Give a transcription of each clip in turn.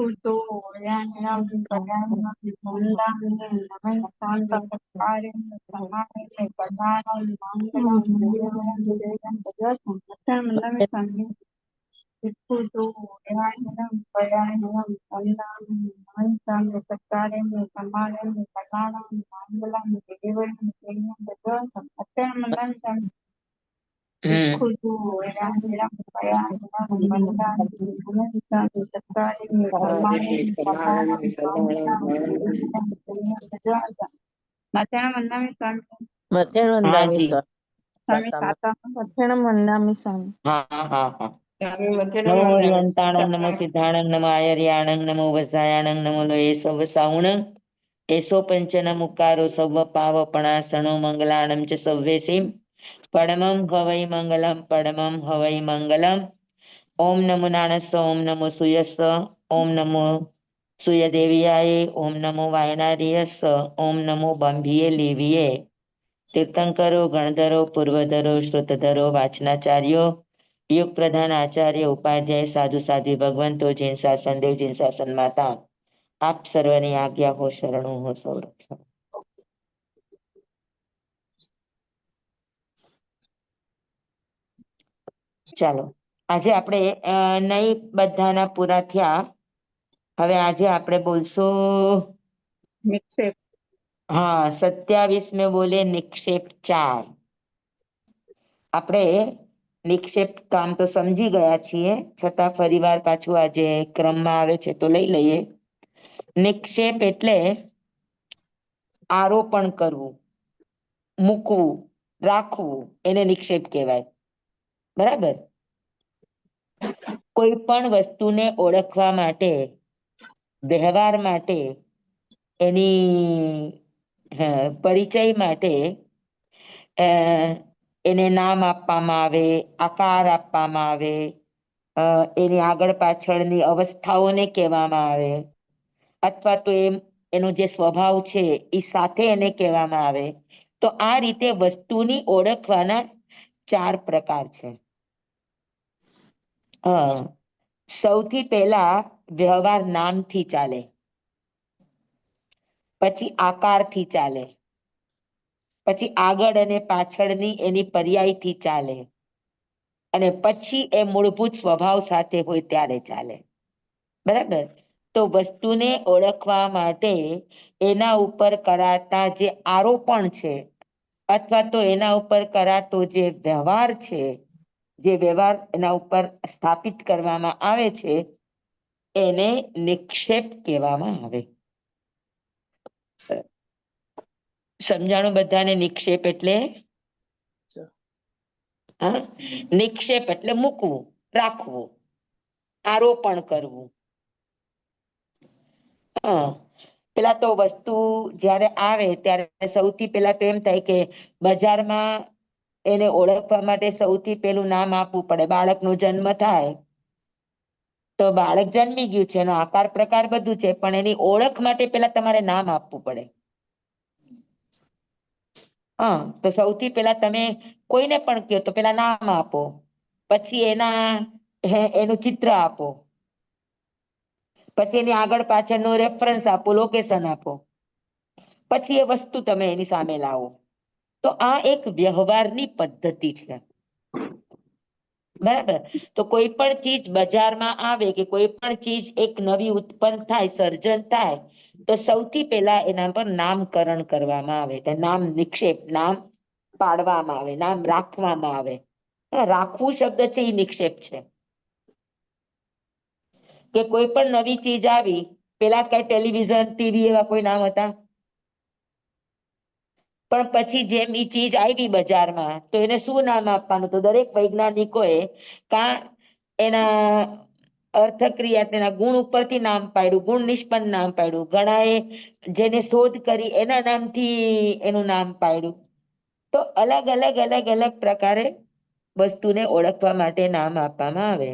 Kuto Yanam Payanam Mandalam Namaskanta Karim Samari Padaram Mangalam Devam Devam Padaram Namaskanta Kuto Yanam Payanam Mandalam Namaskanta Karim Samari Padaram Mangalam Devam Devam Padaram Namaskanta Kuto Yanam Payanam Mandalam Namaskanta Karim Samari Padaram Mangalam Devam Devam Padaram మధ్యాహ్నం వందామి స్వామి મથેણ हाँ વંદામી जी સ્વામી స్వామి કાકામાં સાતા મથેણ વંદામી સ્વામી हाँ हाँ हाँ સ્વામી મધ્યમ नमो వందామి ओरियंताणं नमो सिद्धाणं नमो आयर्याणं नमो वसायाणं नमो लोये सव साउणं एसो पंचन मुकारो सव पावपणासनो मंगलाणं च सव्येसीं परमं हवै मंगलं परमं हवै मंगलम् ओम नमो नाणस्स ओम नमो सूयस्स ओम नमो सूयदेव्याय ओम नमो वायनार्यस्स ओम नमो बंभिये लेविये तीर्थंकरो गणधरो पूर्वधरो श्रुतधरो वाचनाचार्यो युग प्रधान आचार्य उपाध्याय साधु साध्वी भगवंतो जैन शासन देव जैन शासन माता आप सर्वની આજ્ઞા હો શરણો હો સંરક્ષણ ચાલો આજે આપણે નહીં બધાના પૂરા થયા હવે આજે આપણે બોલશું નિક્ષેપ હા 27 બોલે નિક્ષેપ 4 આપણે નિક્ષેપ કામ તો સમજી ગયા છીએ છતાં ફરીવાર પાછું આજે ક્રમમાં આવે છે તો લઈ લઈએ નિક્ષેપ એટલે આરોપણ કરવું મૂકવું રાખવું એને નિક્ષેપ કહેવાય બરાબર કોઈ પણ વસ્તુને ઓળખવા માટે વ્યવહાર માટે એની પરિચય માટે એને નામ આપવામાં આવે આકાર આપવામાં આવે એની આગળ પાછળની અવસ્થાઓને કહેવામાં આવે અથવા તો એનો જે સ્વભાવ છે એ સાથે એને કહેવામાં આવે તો આ રીતે વસ્તુની ઓળખવાના 4 પ્રકાર છે સૌથી પહેલા વ્યવહાર નામથી ચાલે પછી આકારથી ચાલે પછી આગળ અને પાછળની એની પર્યાયથી ચાલે અને પછી એ મૂળભૂત સ્વભાવ સાથે હોય ત્યારે ચાલે બરાબર તો વસ્તુને ઓળખવા માટે એના ઉપર કરાતા જે આરોપણ છે અથવા તો એના ઉપર કરાતો જે વ્યવહાર છે જે વ્યવહાર એના ઉપર સ્થાપિત કરવામાં આવે છે એને નિક્ષેપ કહેવામાં આવે સમજાણું બધાને નિક્ષેપ એટલે નિક્ષેપ એટલે મૂકવું રાખવું આરોપણ કરવું પેલા તો વસ્તુ જ્યારે આવે ત્યારે સૌથી પહેલા તો એમ થાય કે બજારમાં એને ઓળખવા માટે સૌથી પહેલું નામ આપવું પડે બાળકનો જન્મ થાય તો બાળક જન્મી ગયું છે એનો આકાર પ્રકાર બધું છે પણ એની ઓળખ માટે પેલા તમારે નામ આપવું પડે તો સૌથી પહેલા તમે કોઈને પણ કહો તો પેલા નામ આપો પછી એનું ચિત્ર આપો પછી એની આગળ પાછળનો રેફરન્સ આપો લોકેશન આપો પછી એ વસ્તુ તમે એની સામે લાવો તો આ એક વ્યવહારની પદ્ધતિ છે બરાબર તો કોઈ પણ ચીજ બજારમાં આવે કે કોઈ પણ ચીજ એક નવી ઉત્પન્ન થાય સર્જન થાય તો સૌથી પહેલા એના પર નામકરણ કરવામાં આવે નામ નિક્ષેપ નામ પાડવામાં આવે નામ રાખવામાં આવે રાખવું શબ્દ છે એ નિક્ષેપ છે કે કોઈ પણ નવી ચીજ આવી પેલા કઈ ટેલિવિઝન ટીવી એવા કોઈ નામ હતા પણ પછી જેમ એ ચીજ આવી બજારમાં તો એને શું નામ આપવાનું તો દરેક વૈજ્ઞાનિકોએ એના અર્થક્રિયા તેના ગુણ ઉપરથી નામ પાડ્યું ગુણ નિષ્પન્ન નામ પાડ્યું ઘણાએ જેને શોધ કરી એના નામથી એનું નામ પાડ્યું તો અલગ અલગ અલગ અલગ પ્રકારે વસ્તુને ઓળખવા માટે નામ આપવામાં આવે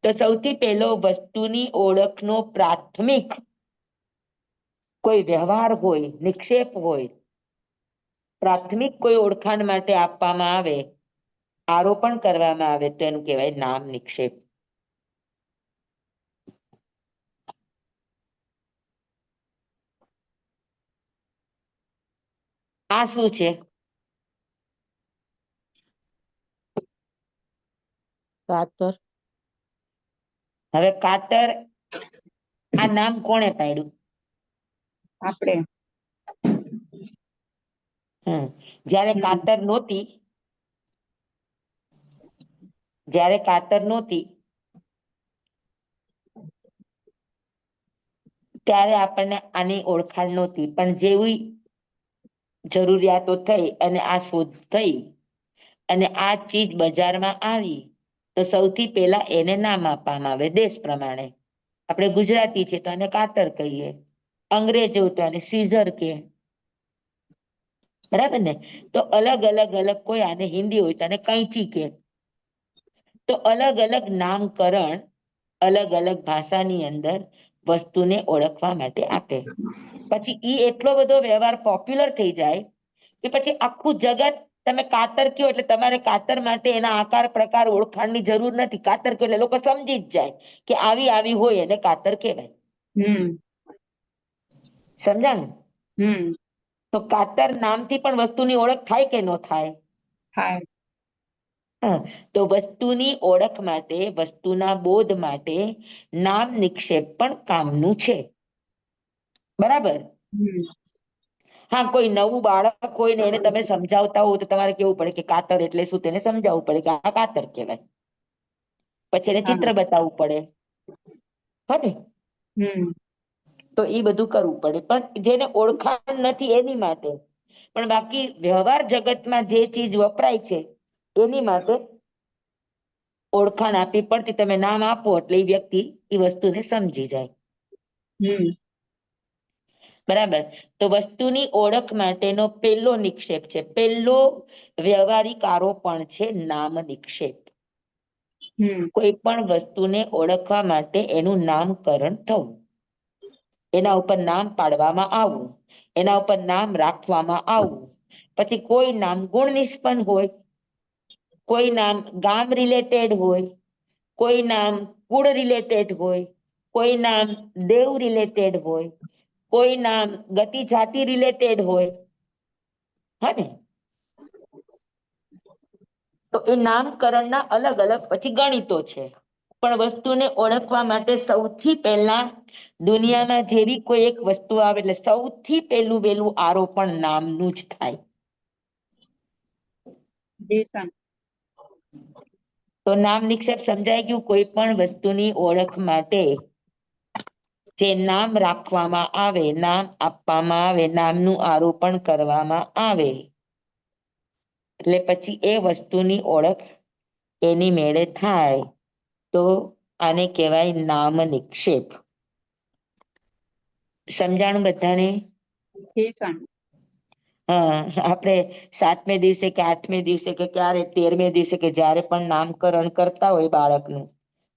તો સૌથી પહેલો વસ્તુની ઓળખનો પ્રાથમિક કોઈ વ્યવહાર હોય નિક્ષેપ હોય પ્રાથમિક કોઈ ઓળખાણ માટે આપવામાં આવે આરોપણ કરવામાં આવે તો એનું કહેવાય નામ નિક્ષેપ આ શું છે? કાતર. હવે કાતર, આ નામ કોણે પાડ્યું? આપણે. જ્યારે હમ. કાતર નહોતી, જ્યારે કાતર નહોતી ત્યારે આપણને આની ઓળખાણ નહોતી, પણ જેવી જરૂરિયાતો થઈ અને આ શોધ થઈ અને આ ચીજ બજારમાં આવી તો સૌથી પહેલા એને નામ આપવામાં આવે દેશ પ્રમાણે. આપણે ગુજરાતી છે તો આને કાતર કહીએ, અંગ્રેજો તો આને સીઝર કહે, બરાબર ને? તો અલગ અલગ અલગ, કોઈ આને હિન્દી હોય તો આને कैंची કહે. તો અલગ અલગ નામકરણ અલગ અલગ ભાષાની અંદર વસ્તુને ઓળખવા માટે આપે. પછી ઈ એટલો બધો વ્યવહાર પોપ્યુલર થઈ જાય કે પછી આખું જગત, તમે કાતર કયો એટલે તમારે કાતર માટે એના આકાર પ્રકાર ઓળખાણની જરૂર નથી. કાતર કયો એટલે લોકો સમજી જ જાય કે આવી આવી હોય એને કાતર કહેવાય. હમ. સમજાણું? હમ. તો કાતર નામથી પણ વસ્તુની ઓળખ થાય કે ન થાય? થાય. તો વસ્તુની ઓળખ માટે, વસ્તુના બોધ માટે નામ નિક્ષેપ પણ કામનું છે. બરાબર? હમ. હા, કોઈ નવું બાળક હોય ને એને તમે સમજાવતા હો તો તમારે કેવું પડે કે કાતર એટલે શું, તેને સમજાવવું પડે કે આ કાતર કહેવાય. પછી એને હા. ચિત્ર બતાવવું પડે, હે ને? હમ. તો એ બધું કરવું પડે, પણ જેને ઓળખાણ નથી એની માટે. પણ બાકી વ્યવહાર જગતમાં જે ચીજ વપરાય છે એની માટે ઓળખાણ આપવી પડતી. તમે નામ આપો એટલે એ વ્યક્તિ એ વસ્તુને સમજી જાય. હમ. બરાબર? તો વસ્તુની ઓળખ માટેનો પહેલો નિક્ષેપ છે, પહેલો વ્યવહારિક આરોપણ છે નામ નિક્ષેપ. હમ. કોઈ પણ વસ્તુને ઓળખવા માટે એનું નામકરણ થવું, એના ઉપર નામ પાડવામાં આવવું, એના ઉપર નામ રાખવામાં આવવું. પછી કોઈ નામ ગુણ નિષ્પન્ન હોય, કોઈ નામ ગામ રિલેટેડ હોય, કોઈ નામ કુળ રિલેટેડ હોય, કોઈ નામ દેવ રિલેટેડ હોય, કોઈ નામ ગતિ જાતિ રિલેટેડ હોય, હે ને? તો એ નામકરણના અલગ અલગ પછી ગણિતો છે. પણ વસ્તુને ઓળખવા માટે સૌથી પહેલા દુનિયામાં જેવી કોઈ એક વસ્તુ આવે એટલે સૌથી પહેલું વહેલું આરોપણ નામનું જ થાય. દેશન. તો નામ નિક્ષેપ સમજાઈ ગયું? કોઈ પણ વસ્તુની ઓળખ માટે જે નામ રાખવામાં આવે, નામ આપવામાં આવે, નામનું આરોપણ કરવામાં આવે એટલે પછી એ વસ્તુની ઓળખ એની મેળે થાય તો આને કહેવાય નામ નિક્ષેપ. સમજાણું બધાને? દેશન. હા, આપણે 7મે દિવસે કે 8મે દિવસે કે ક્યારે 13મે દિવસે કે જ્યારે પણ નામકરણ કરતા હોય બાળકનું,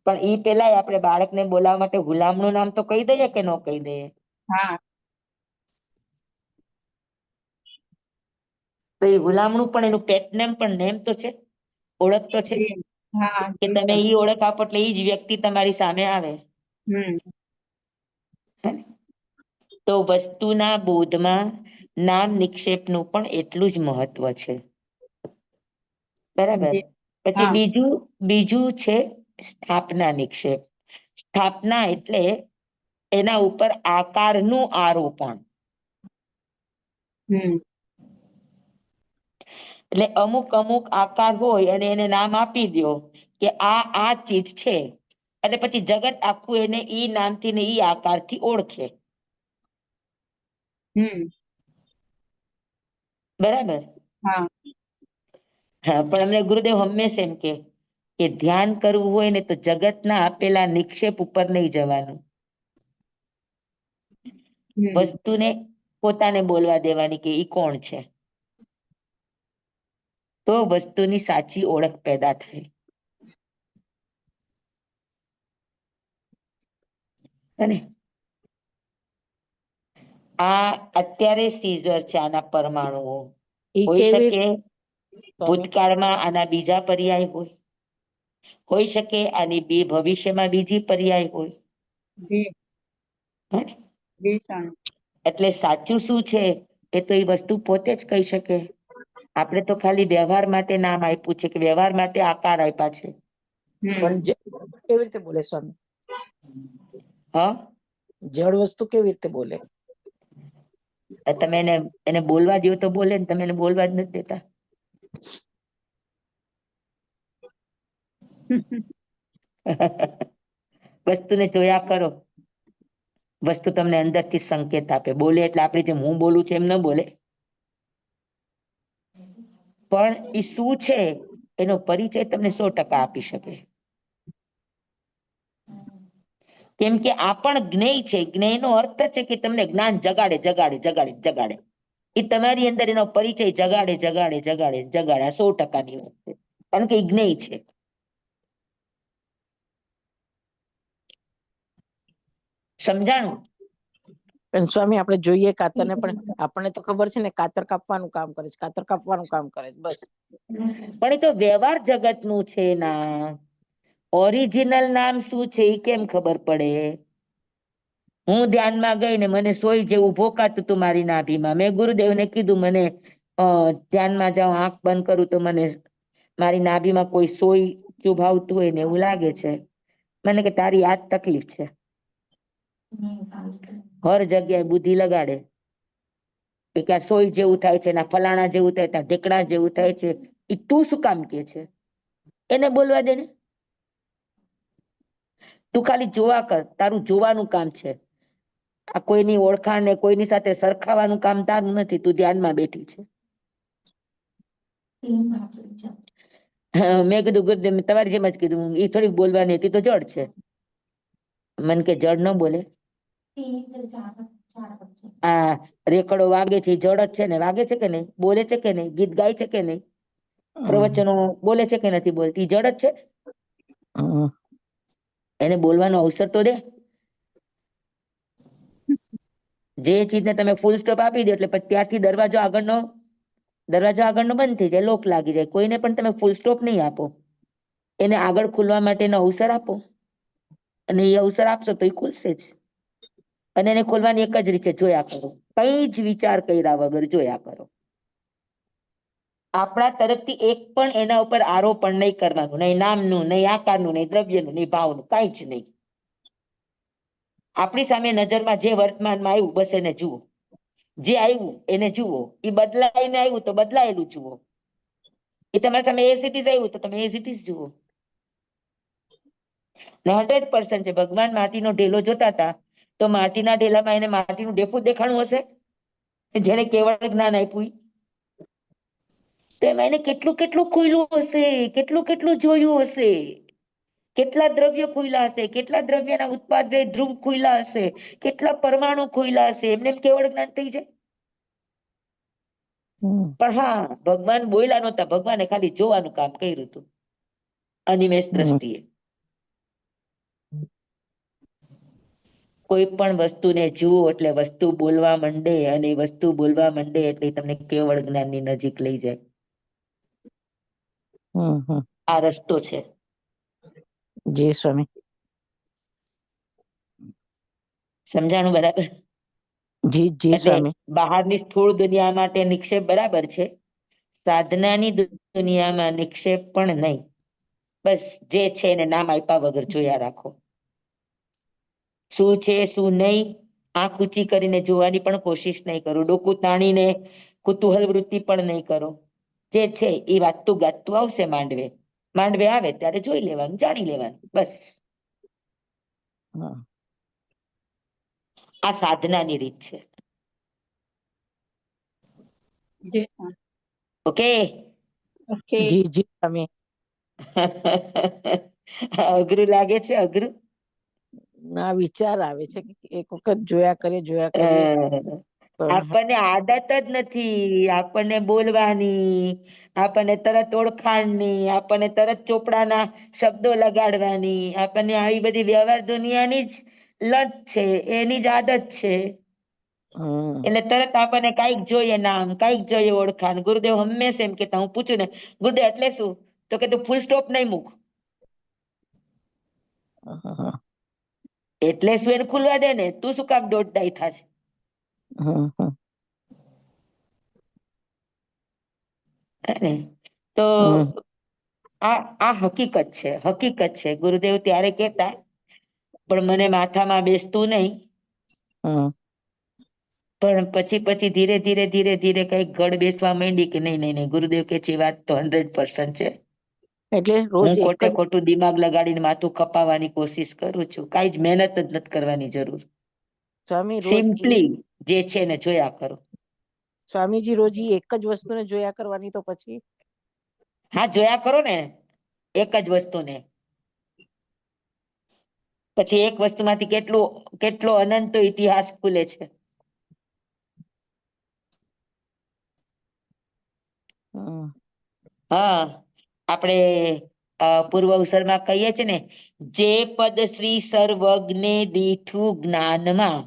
પણ ઈ પેલા આપણે બાળકને બોલાવવા માટે ગુલામનું નામ તો કહી દઈએ કે ન કહી દઈએ? હા. તો એ ગુલામનું પણ એનું પેટ નેમ પણ નેમ તો છે, ઓળખ તો છે હા. કે તમે દેશન. ઈ ઓળખ આપો એટલે ઈ જ વ્યક્તિ તમારી સામે આવે. હમ. તો વસ્તુના બોધમાં નામ નિક્ષેપનું પણ એટલું જ મહત્વ છે. બરાબર? પછી હા. બીજું છે સ્થાપના નિક્ષેપ. સ્થાપના એટલે એના ઉપર આકારનું આરોપણ. હમ. એટલે અમુક અમુક આકાર હોય અને એને નામ આપી દો કે આ ચીજ છે, એટલે પછી જગત આખું એને ઈ નામથી ને ઈ આકારથી ઓળખે. હમ. બરાબર? હા. હા, પણ અમને ગુરુદેવ હંમેશા એમ કે ધ્યાન કરવું હોય ને તો જગતના આપેલા નિક્ષેપ ઉપર નહીં જવાનું. હમ. વસ્તુને પોતાને બોલવા દેવાની કે ઈ કોણ છે, તો વસ્તુની સાચી ઓળખ પેદા થાય. અને આ અત્યારે સીઝર છે, આના પરમાણુઓ ઈ હોઈ કેવી શકે કરે? ભૂતકાળમાં આના બીજા પર્યાય હોય, હોઈ શકે આની ભવિષ્યમાં બીજી પર્યાય હોય. દેશન. એટલે સાચું શું છે એ તો એ વસ્તુ પોતે જ કહી શકે. આપણે તો ખાલી વ્યવહાર માટે નામ આપ્યું છે કે વ્યવહાર માટે આકાર આપ્યા છે. પણ કેવી રીતે બોલે સ્વામી? હા, જળ વસ્તુ કેવી રીતે બોલે? તમે એને બોલવા દો તો બોલે ને, તમે એને બોલવા જ નથી દેતા. વસ્તુને જોયા કરો. વસ્તુ તમને અંદરથી સંકેત આપે. બોલે એટલે આપણે જેમ હું બોલું છું એમ ન બોલે, પણ એ શું છે એનો પરિચય તમને 100% આપી શકે. કેમ કે આ પણ જ્ઞેય છે. જ્ઞેયનો અર્થ છે કે તમને જ્ઞાન જગાડે જગાડે જગાડે જગાડે. એ તમારી અંદર એનો પરિચય જગાડે જગાડે જગાડે જગાડે. 100%ની વાત છે, કારણ કે એ જ્ઞેય છે. સમજાણું? પણ સ્વામી આપણે જોઈએ કાતરને, પણ આપણને તો ખબર છે ને કાતર કાપવાનું કામ કરે છે, કાતર કાપવાનું કામ કરે છે, બસ. પણ એ તો વ્યવહાર જગતનું છે ના. ઓરિજિનલ નામ શું છે એ કેમ ખબર પડે? હું ધ્યાનમાં ગઈ ને મને સોય જેવું ભોકાતું હતું મારી નાભીમાં. મેં ગુરુદેવને કીધું મને ધ્યાનમાં જાઉં, આંખ બંધ કરું તો મને મારી નાભીમાં કોઈ સોય ચુભાવતું હોય ને એવું લાગે છે. મને કે તારી આ જ તકલીફ છે. હર જગ્યાએ બુદ્ધિ લગાડે કે ક્યાં સોય જેવું થાય છે, ના ફલાણા જેવું થાય, ત્યાં ઢેકડા જેવું થાય છે. એ તું શું કામ કે છે? એને બોલવા દે ને. તું ખાલી જોવા કર, તારું જોવાનું કામ છે. આ કોઈની ઓળખાણ ને કોઈની સાથે સરખાવાનું કામ તારું નથી. તું ધ્યાનમાં બેઠી છે. મેં કીધું ગુરુદેવ તમારી જેમ જ કીધું, એ થોડીક બોલવાની હતી તો જડ છે. મન કે જડ ન બોલે. આ રેકડો વાગે છે, જડ જ છે ને? વાગે છે કે નહીં? બોલે છે કે નહીં? ગીત ગાય છે કે નહીં? પ્રવચનો બોલે છે કે નથી બોલતી? જડ જ છે. એને બોલવાનો અવસર તો દે. જે ચીજને તમે ફૂલ સ્ટોપ આપી દો એટલે પછી ત્યાંથી દરવાજો આગળનો બંધ થઈ જાય, લોક લાગી જાય. કોઈને પણ તમે ફૂલ સ્ટોપ નહીં આપો, એને આગળ ખુલવા માટેનો અવસર આપો, અને એ અવસર આપશો તો એ ખુલશે જ. અને એને ખોલવાની એક જ રીત છે, જોયા કરો. કઈ જ વિચાર કર્યા વગર જોયા કરો. આપણા તરફથી એક પણ એના ઉપર આરોપણ નહીં કરવાનું, નહીં નામનું, નહીં આકારનું, નહીં દ્રવ્યનું, નહીં ભાવનું, કઈ જ નહીં. આપણી સામે નજરમાં જે વર્તમાનમાં આવ્યું બસ એને જુઓ. જે આવ્યું એને જુઓ. એ બદલાઈને આવ્યું તો બદલાયેલું જુઓ. એ તમારી સામે એઝ ઇટ ઇઝ આવ્યું તો તમે એઝ ઇટ ઇઝ જુઓ. 100% છે. ભગવાન માટીનો ઢેલો જોતા હતા તો માટીના ઢેલામાં એને માટીનું ઢેફું દેખાણું હશે, જેને કેવળ જ્ઞાન આપ્યું. તો એમાં એને કેટલું કેટલું ખુલ્યું હશે, કેટલું કેટલું જોયું હશે. કેટલા દ્રવ્ય ખુલ્લા હશે, કેટલા દ્રવ્યના ઉત્પાદ ધ્રુવ ખુલ્લા હશે, કેટલા પરમાણુ ખુલ્લા હશે. એમને કેવળ જ્ઞાન થઈ જાય. પણ હા, ભગવાન બોલ્યા નહોતા. ભગવાને ખાલી જોવાનું કામ કર્યું હતું, અનિમેષ દ્રષ્ટિએ. કોઈ પણ વસ્તુને જુઓ એટલે વસ્તુ બોલવા માંડે, અને વસ્તુ બોલવા માંડે એટલે તમને કેવળ જ્ઞાનની નજીક લઈ જાય. આ રસ્તો છે. જી સ્વામી. સમજાણું બરાબર? જી જી એટલે સ્વામી. બહારની સ્થૂળ દુનિયા માટે નિક્ષેપ બરાબર છે, સાધનાની દુનિયામાં નિક્ષેપ પણ નહીં. બસ જે છે એને નામ આપ્યા વગર જોયા રાખો. શું છે શું નહીં આંખ ઊંચી કરીને જોવાની પણ કોશિશ નહીં કરો. ડોકું તાણીને કુતૂહલ વૃત્તિ પણ નહીં કરો. જે છે એ વાતતું ગાતું આવશે. માંડવે આવે ત્યારે જોઈ લેવાનું, જાણી લેવાનું, બસ. આ સાધનાની રીત છે. ઓકે. જી જી સ્વામી. અઘરું લાગે છે? અઘરું? ના, વિચાર આવે છે કે એક વખત જોયા કરીએ. આપણને આદત જ નથી આપણને બોલવાની, આપણને તરત ઓળખાણની, આપણને તરત ચોપડાના શબ્દો લગાડવાની, આપણને આવી બધી વ્યવહાર દુનિયાની જ લત છે, એની જ આદત છે. એટલે તરત આપણને કઈક જોઈએ નામ, કઈક જોઈએ ઓળખાણ. ગુરુદેવ હંમેશા એમ કેતા, હું પૂછું ને ગુરુદેવ એટલે શું, તો કે તું ફૂલ સ્ટોપ નહીં મૂક. એટલે શું એને ખુલવા દે ને, તું શું કામ દોઢ ડાઈ થાશે? હે ને? તો હમ આ હકીકત છે. ગુરુદેવ ત્યારે કહેતા, પણ મને માથામાં બેસતું નહીં. હમ પણ પછી ધીરે કઈ ગળ બેસવા માંડી કે નહીં, ગુરુદેવ કે છે વાત તો 100% છે. એટલે રોજ હું એક ખોટે જ ખોટું દિમાગ લગાડીને માથું કપાવવાની કોશિશ કરું છું. કાંઈ જ મહેનત જ નથી કરવાની જરૂર. સ્વામી રોજ સિમ્પલી જે છે ને જોયા કરો. સ્વામીજી રોજ એક જ વસ્તુને જોયા કરવાની, તો પછી હા, જોયા કરો ને એક જ વસ્તુને. પછી એક વસ્તુમાંથી કેટલો અનંત ઇતિહાસ ખુલે છે. હમ હા, આપણે પૂર્વ અવસરમાં કહીએ છીએ ને, જે પદ શ્રી સર્વજ્ઞ દીઠું જ્ઞાનમાં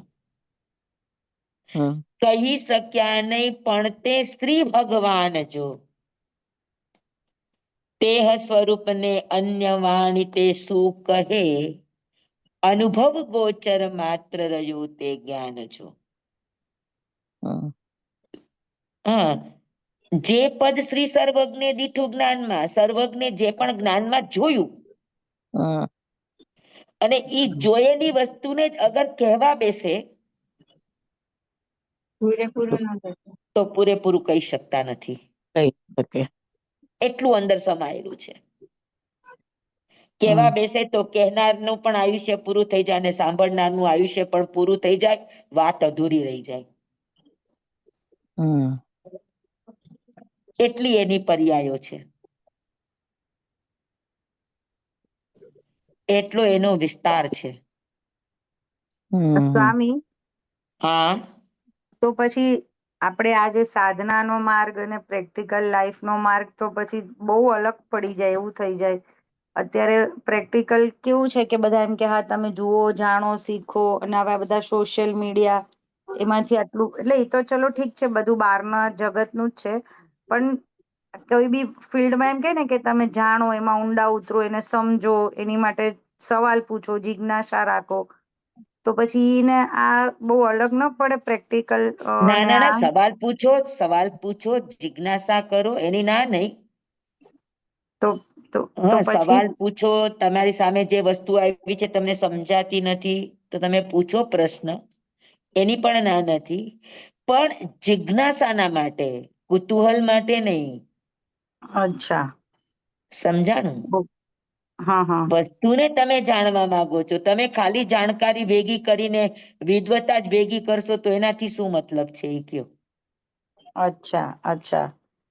હમ કહી શક્યા નહીં, પણ તે શ્રી ભગવાન જો તેહ સ્વરૂપને અન્ય વાણી તે શું કહે, અનુભવ ગોચર માત્ર રહ્યું તે જ્ઞાન જો. હમ હા, જે પદ શ્રી સર્વજ્ઞ દીઠું જ્ઞાનમાં, સર્વજ્ઞ જે પણ જ્ઞાનમાં જોયું, હમ અને ઈ જોયેલી વસ્તુને જ અગર કહેવા બેસે પૂરેપૂરું ના થશે. તો પૂરેપૂરું કહી શકતા નથી. કહી શકે. એટલું અંદર સમાયેલું છે. હમ કેવા બેસે તો કહેનારનું પણ આયુષ્ય પૂરું થઈ જાય, અને સાંભળનારનું આયુષ્ય પણ પૂરું થઈ જાય, વાત અધૂરી રહી જાય. હમ એટલી એની પર્યાયો છે. એટલો એનો વિસ્તાર છે. હમ સ્વામી, હા, તો પછી આપણે આ જે સાધનાનો માર્ગ અને પ્રેક્ટિકલ લાઈફનો માર્ગ તો પછી બહુ અલગ પડી જાય એવું થઈ જાય. અત્યારે પ્રેક્ટિકલ કેવું છે કે બધા એમ કે હા તમે જુઓ, જાણો, શીખો, અને આવા બધા સોશિયલ મીડિયા એમાંથી આટલું, એટલે એ તો ચલો ઠીક છે, બધું બહારના જગતનું જ છે. પણ કોઈ બી ફિલ્ડમાં એમ કે ને કે તમે જાણો, એમાં ઊંડા ઉતરો, એને સમજો, એની માટે સવાલ પૂછો, જિજ્ઞાસા રાખો, તો પછી ને આ બહુ અલગ ન પડે પ્રેક્ટિકલ ના ને ના ના, આ? સવાલ પૂછો, જિજ્ઞાસા કરો, એની ના નહીં. તો હા, પછી સવાલ પૂછો. તમારી સામે જે વસ્તુ આવી છે તમને સમજાતી નથી, તો તમે પૂછો પ્રશ્ન, એની પણ ના નથી. પણ જિજ્ઞાસાના માટે, કુતૂહલ માટે નહીં. અચ્છા. સમજાણું? હા હા. વસ્તુને તમે જાણવા માંગો છો, તમે ખાલી જાણકારી ભેગી કરીને વિદવતા જ ભેગી કરશો તો એનાથી શું મતલબ છે એ કયો? અચ્છા અચ્છા.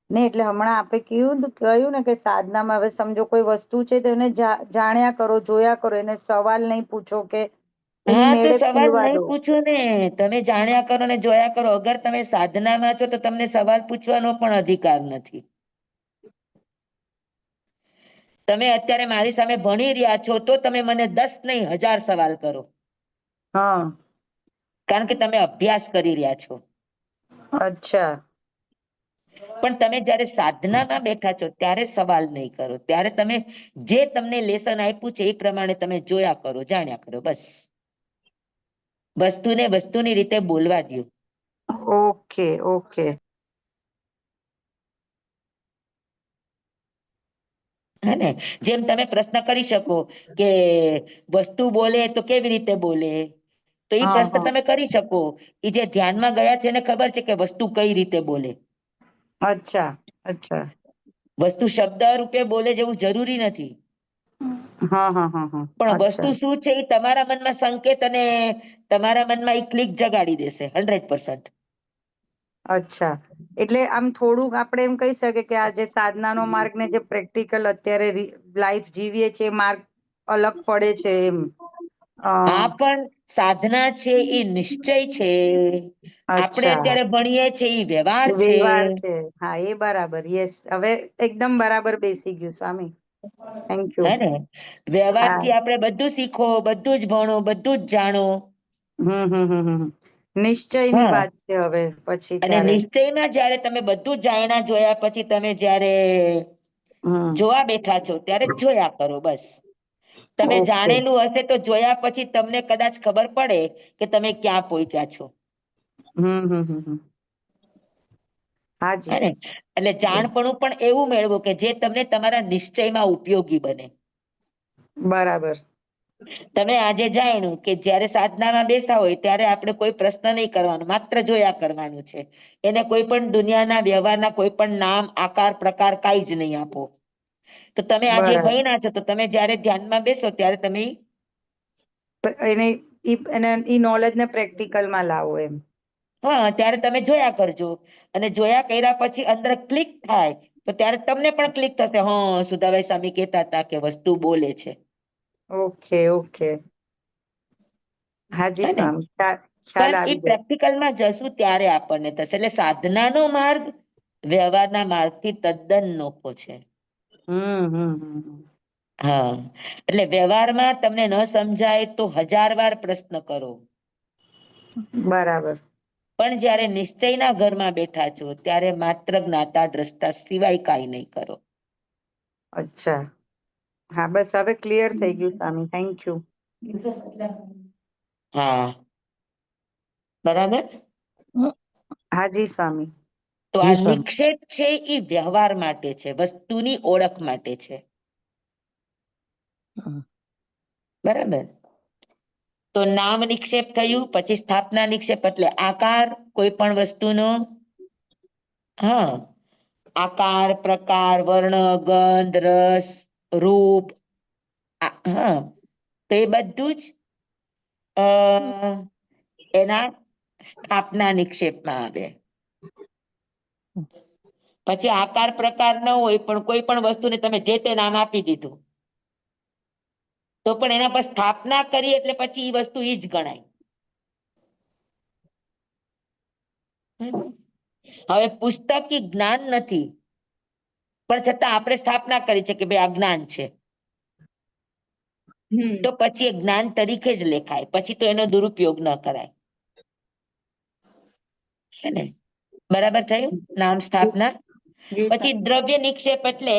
ને એટલે હમણાં આપે કહ્યું ને કે સાધનામાં હવે સમજો કોઈ વસ્તુ છે તો એને જાણ્યા કરો, જોયા કરો, એને સવાલ નહીં પૂછો કે એની હા, તો મેળે સવાલ ખુલવા નહીં દો. પૂછો ને, તમે જાણ્યા કરો ને જોયા કરો. અગર તમે સાધનામાં છો તો તમને સવાલ પૂછવાનો પણ અધિકાર નથી. તમે અત્યારે મારી સામે ભણી રહ્યા છો તો તમે મને 10 નહીં 1000 સવાલ કરો, હા. કારણ કે તમે અભ્યાસ કરી રહ્યા છો. અચ્છા. પણ તમે જયારે સાધનામાં બેઠા છો ત્યારે સવાલ નહીં કરો. ત્યારે તમે જે તમને લેસન આપ્યું છે એ પ્રમાણે તમે જોયા કરો, જાણ્યા કરો, બસ. વસ્તુને વસ્તુની રીતે બોલવા દ્યો. Okay okay. હે ને? જેમ તમે પ્રશ્ન કરી શકો કે વસ્તુ બોલે તો કેવી રીતે બોલે, તો એ હા પ્રશ્ન હા. તમે કરી શકો. એ જે ધ્યાનમાં ગયા છે એને ખબર છે કે વસ્તુ કઈ રીતે બોલે. અચ્છા અચ્છા. વસ્તુ શબ્દ રૂપે બોલે જેવું જરૂરી નથી. હા હા હા હા. પણ વસ્તુ અચ્છા શું છે એ તમારા મનમાં સંકેત અને તમારા મનમાં એ ક્લિક જગાડી દેશે 100%. અચ્છા. એટલે આમ થોડુંક આપણે એમ કહી શકીએ કે આ જે સાધનાનો માર્ગ ને જે પ્રેક્ટિકલ અત્યારે લાઈફ જીવીએ છે માર્ગ અલગ પડે છે એમ. આ પણ સાધના છે, એ નિશ્ચય છે. આપણે અચ્છા. અત્યારે ભણીએ છીએ એ વ્યવહાર છે. વ્યવહાર છે. હા, એ બરાબર. યસ, હવે એકદમ બરાબર બેસી ગયું સ્વામી. Thank you. હે ને? વ્યવહાર હા. થી આપણે બધું શીખો, બધું જ ભણો, બધું જ જાણો. નિશ્ચયની હા, વાત છે હવે પછી અને ત્યારે. નિશ્ચયમાં જયારે તમે બધું જાણ્યા જોયા પછી તમે જયારે હમ. જોવા બેઠા છો ત્યારે જોયા કરો, બસ. તમે ઓકે. જાણેલું હશે તો જોયા પછી તમને કદાચ ખબર પડે કે તમે ક્યાં પહોંચ્યા છો. હમ હમ હમ હમ. હાજી. હે ને? એટલે જાણપણું પણ એવું મેળવો કે જે તમને તમારા નિશ્ચયમાં ઉપયોગી બને. બરાબર. તમે આજે જાણ્યું કે જ્યારે સાધનામાં બેસા હોય ત્યારે આપણે કોઈ પ્રશ્ન નહીં કરવાનો, માત્ર જોયા કરવાનું છે. એને કોઈ પણ દુનિયાના વ્યવહારના કોઈ પણ નામ, આકાર, પ્રકાર કાંઈ જ નહીં આપો. તો તમે આજે બરાબર. ભણ્યા છો તો તમે જ્યારે ધ્યાનમાં બેસો ત્યારે તમે ઈ નોલેજ ને પ્રેક્ટિકલમાં લાવો એમ. ત્યારે તમે જોયા કરજો. અને જોયા કર્યા પછી અંદર ક્લિક થાય તો ત્યારે તમને પણ ક્લિક થશે, સુધાભાઈ સ્વામી કહેતા હતા કે વસ્તુ બોલે છે. Okay okay. હાજી હે ને? સ્વામી, ખ્યાલ પણ એ આવી ગયો. પ્રેક્ટિકલમાં જશું ત્યારે આપણને થશે. એટલે સાધનાનો માર્ગ વ્યવહારના માર્ગથી તદ્દન નોખો છે. હા, એટલે વ્યવહારમાં તમને ન સમજાય તો 1000 વાર પ્રશ્ન કરો. બરાબર. પણ જ્યારે નિશ્ચયના ઘરમાં બેઠા છો ત્યારે માત્ર જ્ઞાતા દ્રષ્ટા સિવાય કાંઈ નહીં કરો. અચ્છા. હા, બસ હવે ક્લિયર થઈ ગયું સ્વામી. Thank you. હા, બરાબર. હાજી સ્વામી. તો જી આ સ્વામી. નિક્ષેપ છે એ વ્યવહાર માટે છે, વસ્તુની ઓળખ માટે છે. બરાબર. તો નામ નિક્ષેપ થયું, પછી સ્થાપના નિક્ષેપ એટલે આકાર કોઈ પણ વસ્તુનો. આકાર, પ્રકાર, વર્ણ, ગંધ, રસ, રૂપ. તો એ બધું જ એના સ્થાપના નિક્ષેપમાં આવે. પછી આકાર પ્રકાર ન હોય પણ કોઈ પણ વસ્તુને તમે જે તે નામ આપી દીધું તો પણ એના પર સ્થાપના કરી એટલે પછી એ વસ્તુ ઈ જ ગણાય. હવે પુસ્તક જ્ઞાન નથી, પણ છતાં આપણે સ્થાપના કરી છે કે ભાઈ આ જ્ઞાન છે, તો પછી એ જ્ઞાન તરીકે જ લેખાય, પછી તો એનો દુરુપયોગ ન કરાય. છે ને? બરાબર થયું નામ સ્થાપના. પછી દ્રવ્ય નિક્ષેપ એટલે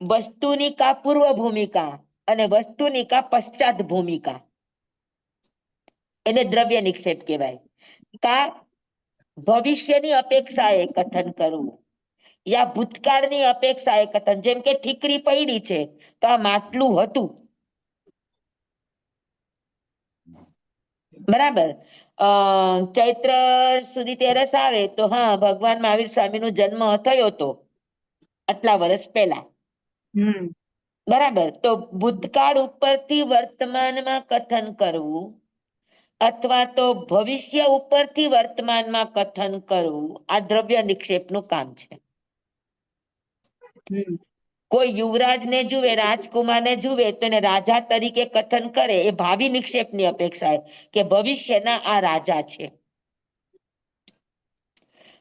વસ્તુની કા પૂર્વ ભૂમિકા અને વસ્તુની કા પશ્ચાત ભૂમિકા, એને દ્રવ્ય નિક્ષેપ કહેવાય. કા ભવિષ્યની અપેક્ષાએ કથન કરવું, યા ભૂતકાળની અપેક્ષાએ કથન. જેમ કે ઠીકરી પડી છે તો આ માટલું હતું. બરાબર. ચૈત્ર સુધી તેરસ આવે તો ભગવાન મહાવીર સ્વામી નો જન્મ થયો હતો આટલા વર્ષ પહેલા. બરાબર. તો ભૂતકાળ ઉપરથી વર્તમાનમાં કથન કરવું અથવા તો ભવિષ્ય ઉપરથી વર્તમાનમાં કથન કરવું, આ દ્રવ્ય નિક્ષેપનું કામ છે. કોઈ યુવરાજને જુએ, રાજકુમારને જુએ તો એને રાજા તરીકે કથન કરે, એ ભાવિ નિક્ષેપની અપેક્ષા કે ભવિષ્યના આ રાજા છે.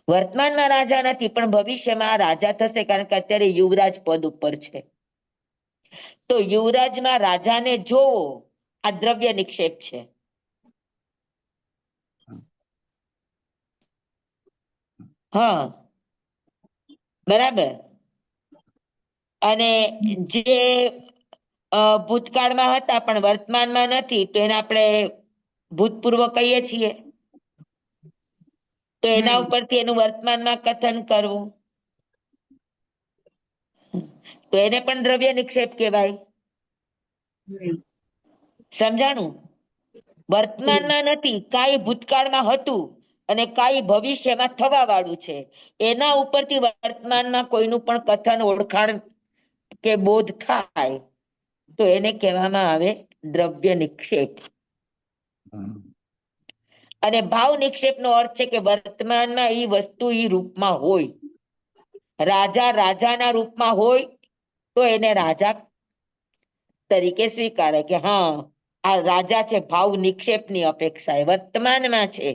વર્તમાનમાં રાજા નથી પણ ભવિષ્યમાં આ રાજા થશે, કારણ કે અત્યારે યુવરાજ પદ ઉપર છે. તો યુવરાજમાં રાજાને જોવો, આ દ્રવ્ય નિક્ષેપ છે. બરાબર. અને જે ભૂતકાળમાં હતા પણ વર્તમાનમાં નથી તો એને આપણે ભૂતપૂર્વ કહીએ છીએ. તો એના ઉપરથી એનું વર્તમાનમાં કથન કરવું, તો એને પણ દ્રવ્ય નિક્ષેપ કહેવાય. સમજાણું? વર્તમાનમાં નથી, કાંઈ ભૂતકાળમાં હતું અને કાંઈ ભવિષ્યમાં થવા વાળું છે, એના ઉપરથી વર્તમાનમાં કોઈનું પણ કથન, ઓળખાણ કે બોધ થાય તો એને કહેવામાં આવે દ્રવ્ય નિક્ષેપ. અને ભાવ નિક્ષેપ નો અર્થ છે કે વર્તમાનમાં એ વસ્તુ એ રૂપમાં હોય, રાજા રાજાના રૂપમાં હોય તો એને રાજા તરીકે સ્વીકારે કે આ રાજા છે. ભાવ નિક્ષેપની અપેક્ષા એ વર્તમાનમાં છે.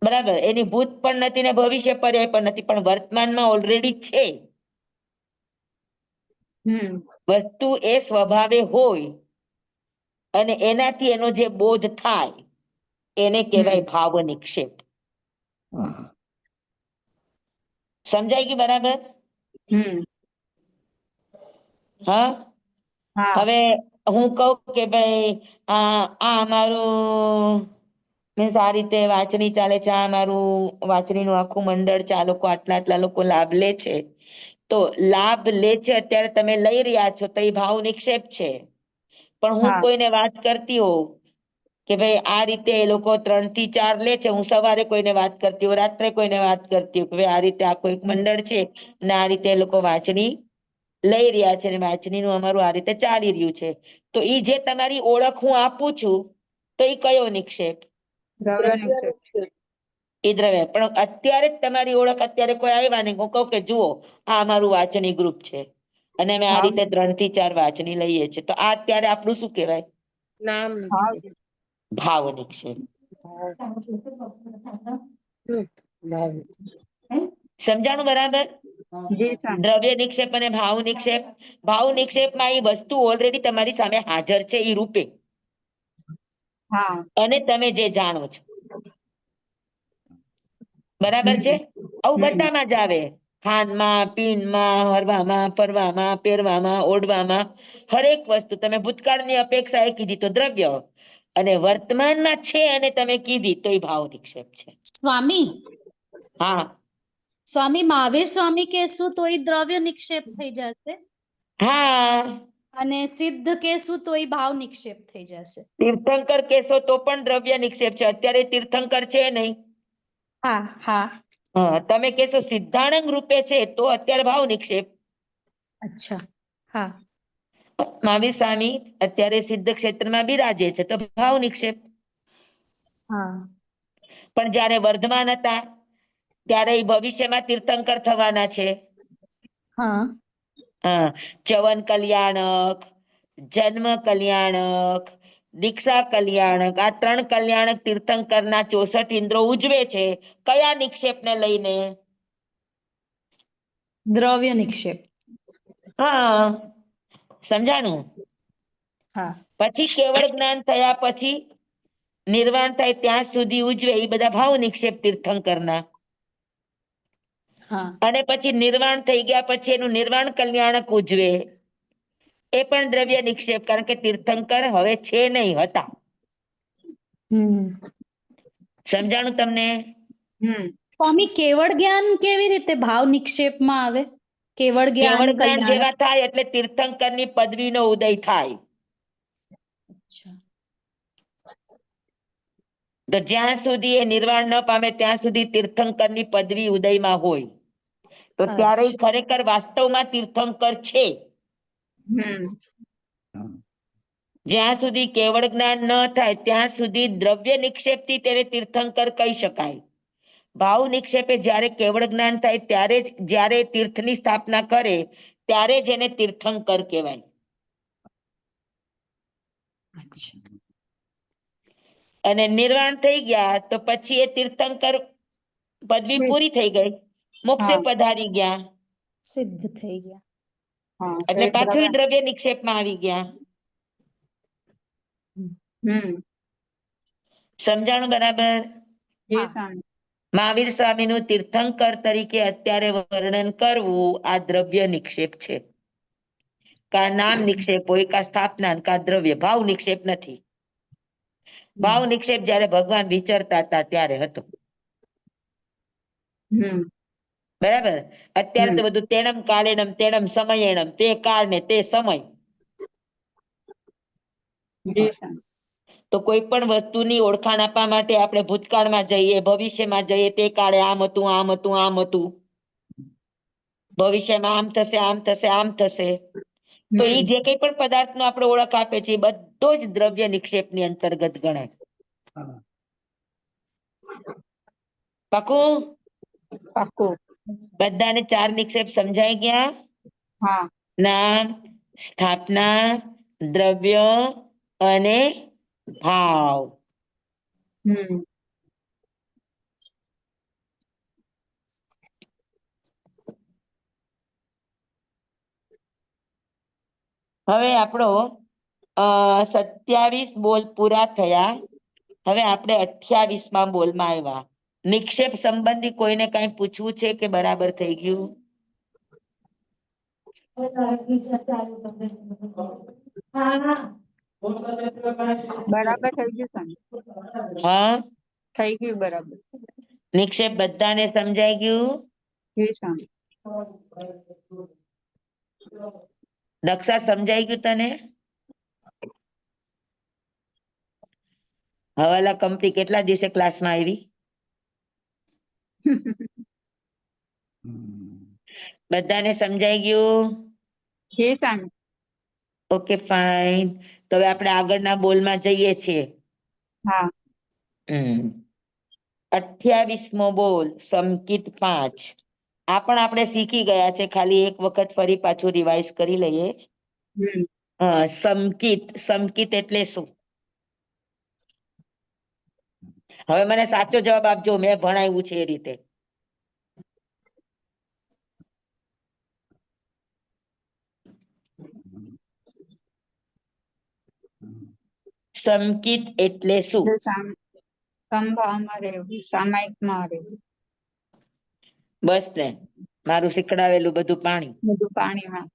બરાબર. એની ભૂત પણ નથી ને ભવિષ્ય પર્યાય પણ નથી, પણ વર્તમાનમાં ઓલરેડી છે. વસ્તુ એ સ્વભાવે હોય અને એનાથી એનો જે બોધ થાય એને કહેવાય ભાવ નિક્ષેપ. સમજાય ગયું? બરાબર. હવે હું કહું કે ભાઈ આ અમારું મીન્સ આ રીતે વાંચણી ચાલે છે, આ મારું વાંચણીનું આખું મંડળ છે, આ લોકો આટલા લોકો લાભ લે છે. તો લાભ લે છે અત્યારે તમે લઈ રહ્યા છો તો એ ભાવ નિક્ષેપ છે. પણ હું હા. કોઈને વાત કરતી હોઉં કે ભાઈ આ રીતે એ લોકો 3 થી 4 લે છે, હું સવારે કોઈને વાત કરતી હોઉં, રાત્રે કોઈને વાત કરતી હોઉં કે ભાઈ આ રીતે આખું એક મંડળ છે ને આ રીતે એ લોકો વાંચણી લઈ રહ્યા છે ને વાંચણીનું અમારું આ રીતે ચાલી રહ્યું છે. તો ઈ જે તમારી ઓળખ હું આપું છું તો એ કયો નિક્ષેપ? દ્રવ્ય નિક્ષેપ. એ દ્રવ્ય. પણ અત્યારે જ તમારી ઓળખ અત્યારે કોઈ આવ્યા ને હું કહું કે જુઓ આ અમારું વાંચણી ગ્રુપ છે અને અમે આ રીતે 3 થી 4 વાંચણી લઈએ છીએ, તો આ અત્યારે આપણું શું કહેવાય? નામ ભાવ નિક્ષેપ. સમજાણું બરાબર? જી સર. દ્રવ્ય નિક્ષેપ અને ભાવ નિક્ષેપ. ભાવ નિક્ષેપમાં એ વસ્તુ ઓલરેડી તમારી સામે હાજર છે એ રૂપે, હા. અને તમે જે જાણો છો. બરાબર છે? આવું બધામાં જ આવે. ખાનમાં, પીનમાં, હરવામાં, ફરવામાં, પહેરવામાં, ઓઢવામાં, હરેક વસ્તુ. તમે ભૂતકાળની અપેક્ષા એ કીધી તો દ્રવ્ય, અને વર્તમાનમાં છે અને તમે કીધી તો એ ભાવ નિક્ષેપ છે. સ્વામી હા સ્વામી મહાવીર સ્વામી કહેશું તો એ દ્રવ્ય નિક્ષેપ થઈ જશે, હા. અને સિદ્ધ કહેશું તો એ ભાવ નિક્ષેપ થઈ જશે. તીર્થંકર કહેશો તો પણ દ્રવ્ય નિક્ષેપ છે. અત્યારે તીર્થંકર છે નહીં. હા હા. હા, તમે કહેશો સિદ્ધાનંદ રૂપે છે તો અત્યારે ભાવ નિક્ષેપ. અચ્છા. હા. મહાવીર સ્વામી અત્યારે સિદ્ધ ક્ષેત્રમાં બિરાજે છે તો ભાવ નિક્ષેપ. હા. પણ જ્યારે વર્ધમાન હતા ત્યારે એ ભવિષ્યમાં તીર્થંકર થવાના છે. હા. હા, ચવન કલ્યાણક, જન્મ કલ્યાણક, દીક્ષા કલ્યાણક, આ 3 કલ્યાણક તીર્થંકરના 64 ઇન્દ્રો ઉજવે છે. કયા નિક્ષેપને લઈને? દ્રવ્ય નિક્ષેપ. હા, સમજાણું? હા. પછી કેવળ જ્ઞાન થયા પછી નિર્વાણ થાય ત્યાં સુધી ઉજવે એ બધા ભાવ નિક્ષેપ તીર્થંકરના. હા. અને પછી નિર્વાણ થઈ ગયા પછી એનું નિર્વાણ કલ્યાણક ઉજવે, એ પણ દ્રવ્ય નિક્ષેપ, કારણ કે તીર્થંકર હવે છે નહીં, હતા. સમજાણું તમને? સ્વામી કેવળ જ્ઞાન કેવી રીતે ભાવ નિક્ષેપમાં આવે? કેવળ કેવળ જ્ઞાન કલ્યાણ. જેવા થાય એટલે તીર્થંકરની પદવીનો ઉદય થાય. અચ્છા. તો જ્યાં સુધી એ નિર્વાણ ન પામે ત્યાં સુધી તીર્થંકરની પદવી ઉદયમાં હોય. તો ત્યારે ઈ ખરેખર વાસ્તવમાં તીર્થંકર છે. જ્યાં સુધી કેવળ જ્ઞાન ન થાય ત્યાં સુધી દ્રવ્ય નિક્ષેપથી તેને તીર્થંકર કહી શકાય. ભાવ નિક્ષેપે જ્યારે કેવળ જ્ઞાન થાય ત્યારે જ, જ્યારે તીર્થની સ્થાપના કરે ત્યારે જ એને તીર્થંકર કહેવાય. અને નિર્વાણ થઈ ગયા તો પછી એ તીર્થંકર પદવી પૂરી થઈ ગઈ, મોક્ષે પધારી ગયા, સિદ્ધ થઈ ગયા. એટલે પાછું ઈ દ્રવ્ય નિક્ષેપમાં આવી ગયા. સમજાણું બરાબર? મહાવીર સ્વામીનું તીર્થંકર તરીકે અત્યારે વર્ણન કરવું આ દ્રવ્ય નિક્ષેપ છે. કા નામ નિક્ષેપ હોય, કા સ્થાપના, કા દ્રવ્ય. ભાવ નિક્ષેપ નથી. ભાવ નિક્ષેપ જ્યારે ભગવાન વિચરતા હતા ત્યારે હતો. બરાબર? અત્યારે તો બધું તેણમ કાલેણમ તેણમ સમયેણમ, તે કાળ ને તે સમય. તો કોઈ પણ વસ્તુની ઓળખાણ આપવા માટે આપણે ભૂતકાળમાં જઈએ, ભવિષ્યમાં જઈએ, તે કાળે આમ હતું, આમ હતું, આમ હતું, ભવિષ્યમાં આમ થશે, આમ થશે, આમ થશે. તો એ જે કંઈ પણ પદાર્થનો આપણે ઓળખ આપે છે એ બધો જ દ્રવ્ય નિક્ષેપની અંતર્ગત ગણાય. પાકું? બધાને 4 નિક્ષેપ સમજાઈ ગયા? નામ, સ્થાપના, દ્રવ્ય અને ભાવ. હવે આપણો 27 બોલ પૂરા થયા. હવે આપણે 28માં બોલમાં આવ્યા. નિક્ષેપ સંબંધી કોઈને કઈ પૂછવું છે કે બરાબર થઈ ગયું? બરાબર થઈ ગયું. હા, થઈ ગયું બરાબર. નિક્ષેપ બધાને સમજાઈ ગયું? જી સ્વામી. દક્ષા સમજાઈ ગયું તને? હવાલા કંપની કેટલા દિવસે ક્લાસમાં આવી? બધાને સમજાઈ ગયું? જી સ્વામી. Okay fine. તો હવે આપણે આગળના બોલમાં જઈએ છીએ. હા. 28મો બોલ સંકિત 5. આ પણ આપણે શીખી ગયા છે, ખાલી એક વખત ફરી પાછું રિવાઇઝ કરી લઈએ. સંકિત એટલે શું? હવે મને સાચો જવાબ આપજો, મેં ભણાવ્યું છે એ રીતે. સંકિત એટલે શું? સંભાળમાં રહેવું, સામાયિકમાં રહેવું. બસ ને, મારું શીખડાવેલું બધું પાણી. બધું પાણીમાં.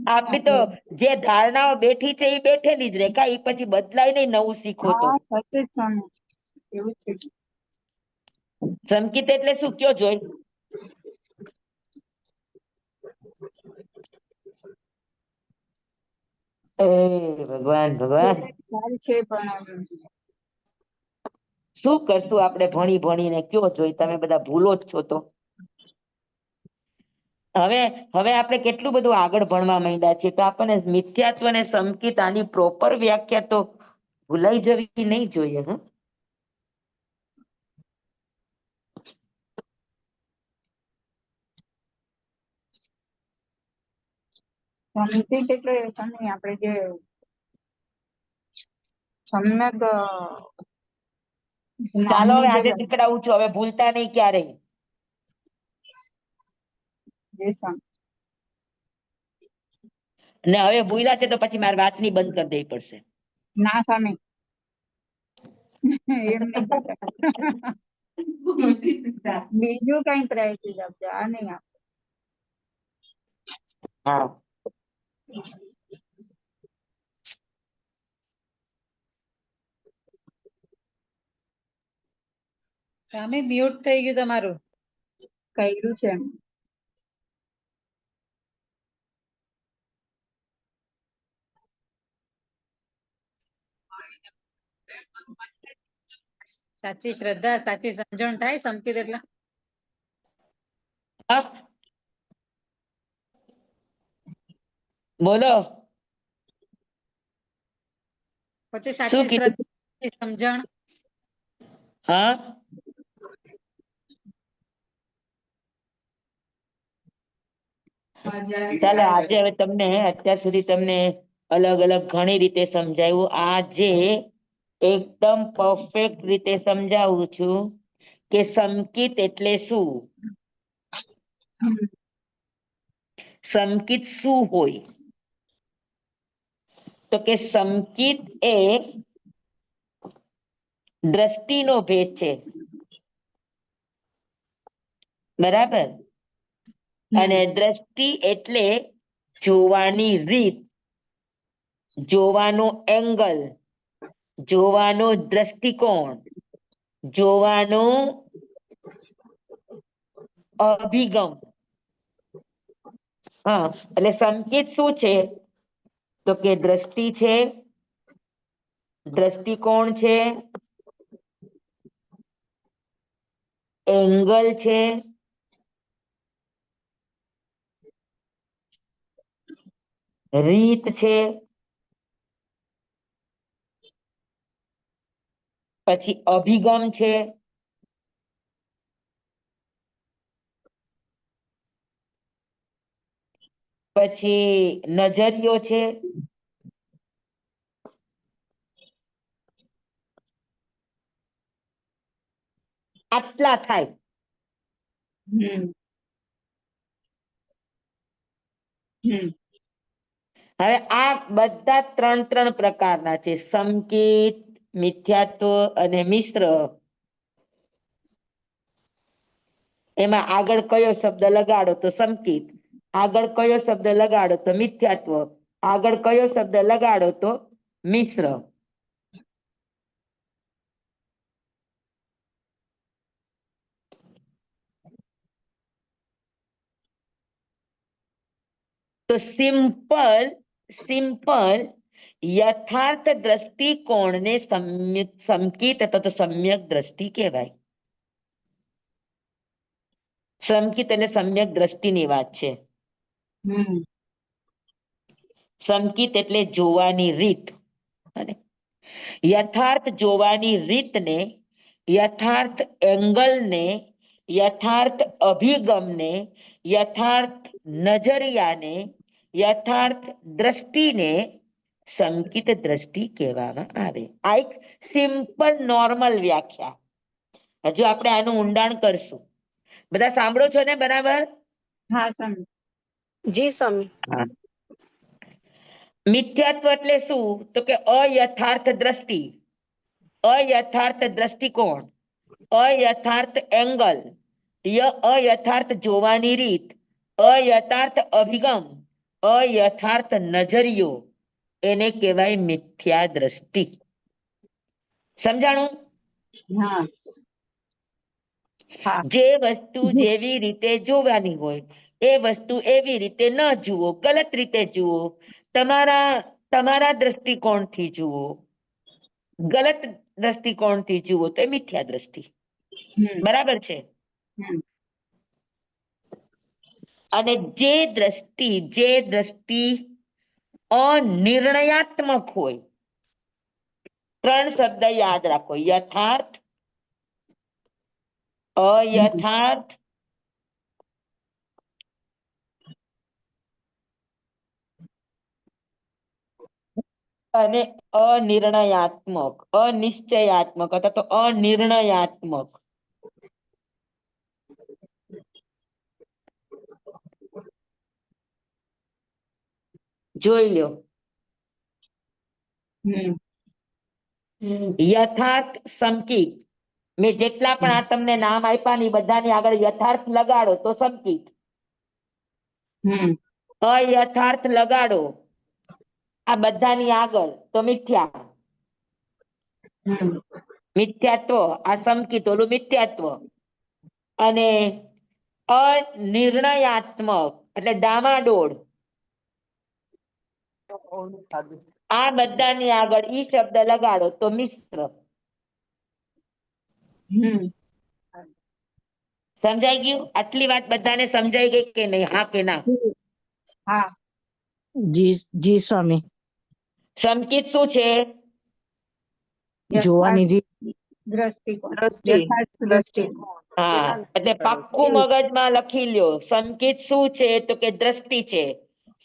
આપણી તો જે ધારણાઓ બેઠી છે એ બેઠેલી જ રે, કાંઈ પછી બદલાય નહીં નવું શીખો તો. હા, સચિત સ્વામી. એવું છે. સંકિત એટલે શું કયો જોઈ? ભગવાન ભગવાન, છે પણ શું કરશું આપણે ભણી ભણીને? કયો જોઈ, તમે બધા ભૂલો જ છો તો. હવે આપણે કેટલું બધું આગળ ભણવા માંડ્યા છીએ, તો આપણને મિથ્યાત્વ અને સંકિત આની પ્રોપર વ્યાખ્યા તો ભૂલાઈ જવી નહીં જોઈએ. સંકિત એટલે સ્વામી આપણે જે સમ્યક ચાલો હવે જ્ઞાનની આજે જે શીખડાવું છું, હવે ભૂલતા નહીં ક્યારેય. ને હવે ભૂલ્યા છે તો પછી મારી વાત ની બંધ કરી દેવી પડશે. ના સ્વામી, એમ નહીં કરતા. બીજું કઈ પ્રાયોરિટી આપજો, આ નહીં આપ. હા, સ્વામી મ્યુટ થઈ ગયું તમારું. કર્યું છે એમ. સાચી શ્રદ્ધા, સાચી સમજણ થાય સંકિત એટલે? હા? બોલો. પછી શું સાચી કીધું? શ્રદ્ધા, સમજણ. હા, ચાલો આજે હવે તમને અત્યાર સુધી તમને અલગ અલગ ઘણી રીતે સમજાવ્યું. આજે એકદમ પરફેક્ટ રીતે સમજાવું છું કે સંકિત એટલે શું. સંકિત શું હોય? તો કે સંકિત એ દ્રષ્ટિનો ભેદ છે, બરાબર? અને દ્રષ્ટિ એટલે જોવાની રીત, જોવાનો એંગલ, જોવાનો દ્રષ્ટિકોણ, જોવાનો અભિગમ. હા, એટલે સંકેત શું છે? તો કે દ્રષ્ટિ છે, દ્રષ્ટિકોણ છે, એંગલ છે, રીત છે, પછી અભિગમ છે, પછી નજરિયો છે, આટલા થાય. હવે આ બધા ત્રણ પ્રકારના છે, સંકેત, મિથ્યાત્વ અને મિશ્ર. એમાં આગળ કયો શબ્દ લગાડો તો સંકેત, આગળ કયો શબ્દ લગાડો તો મિથ્યાત્વ, આગળ કયો શબ્દ લગાડો તો મિશ્ર. તો સિમ્પલ યથાર્થ દ્રષ્ટિકોણને સંકિત અથવા તો સમ્યક દ્રષ્ટિ કહેવાય. સંકિત એટલે સમ્યક દ્રષ્ટિની વાત છે. સંકિત એટલે જોવાની રીત. અને યથાર્થ જોવાની રીતને, યથાર્થ એંગલને, યથાર્થ અભિગમને, યથાર્થ નજરિયાને, યથાર્થ દ્રષ્ટિને સંકિત દ્રષ્ટિ કહેવામાં આવે. આ એક સિમ્પલ નોર્મલ વ્યાખ્યા. હજુ આપણે આનું ઊંડાણ કરશું. બધા સાંભળો છો ને બરાબર? હા સ્વામી. જી સ્વામી. હા. મિથ્યાત્વ એટલે શું? તો કે અયથાર્થ દ્રષ્ટિ, અયથાર્થ દ્રષ્ટિકોણ, અયથાર્થ એંગલ, અયથાર્થ જોવાની રીત, અયથાર્થ અભિગમ, અયથાર્થ નજરિયો, એને કહેવાય મિથ્યા દ્રષ્ટિ. સમજાણું? હા. હા. જે વસ્તુ જેવી રીતે જોવાની હોય એ વસ્તુ એવી રીતે ન જુઓ, ગલત રીતે જુઓ, તમારા દ્રષ્ટિકોણથી જુઓ, ગલત દ્રષ્ટિકોણથી જુઓ તો એ મિથ્યા દ્રષ્ટિ. બરાબર છે? અને જે દ્રષ્ટિ અનિર્ણયાત્મક હોય, 3 શબ્દ યાદ રાખો: યથાર્થ, અયથાર્થ, અને અનિર્ણયાત્મક, અનિશ્ચયાત્મક અથવા તો અનિર્ણયાત્મક. જોઈ લ્યો. યથાર્થ, સંકિત. મેં જેટલા પણ આ તમને નામ આપ્યા ને બધાની આગળ યથાર્થ લગાડો તો સંકિત, અયથાર્થ લગાડો આ બધાની આગળ તો મિથ્યા. મિથ્યાત્વ આ સંકિત, ઓલું મિથ્યાત્વ. અને અનિર્ણયાત્મક એટલે ડામાડોળ, આ બધાની આગળ ઈ શબ્દ લગાડો તો મિશ્ર. સમજાઈ ગયું? આટલી વાત બધાને સમજાઈ ગઈ કે નહીં? હા કે ના? હા. જી સ્વામી. સંકિત શું છે? જોવાની રીત. દ્રષ્ટિકોણ. દ્રષ્ટિ. યથાર્થ દ્રષ્ટિકોણ. હા, એટલે પાક્કું મગજમાં લખી લ્યો. સંકિત શું છે? તો કે દ્રષ્ટિ છે.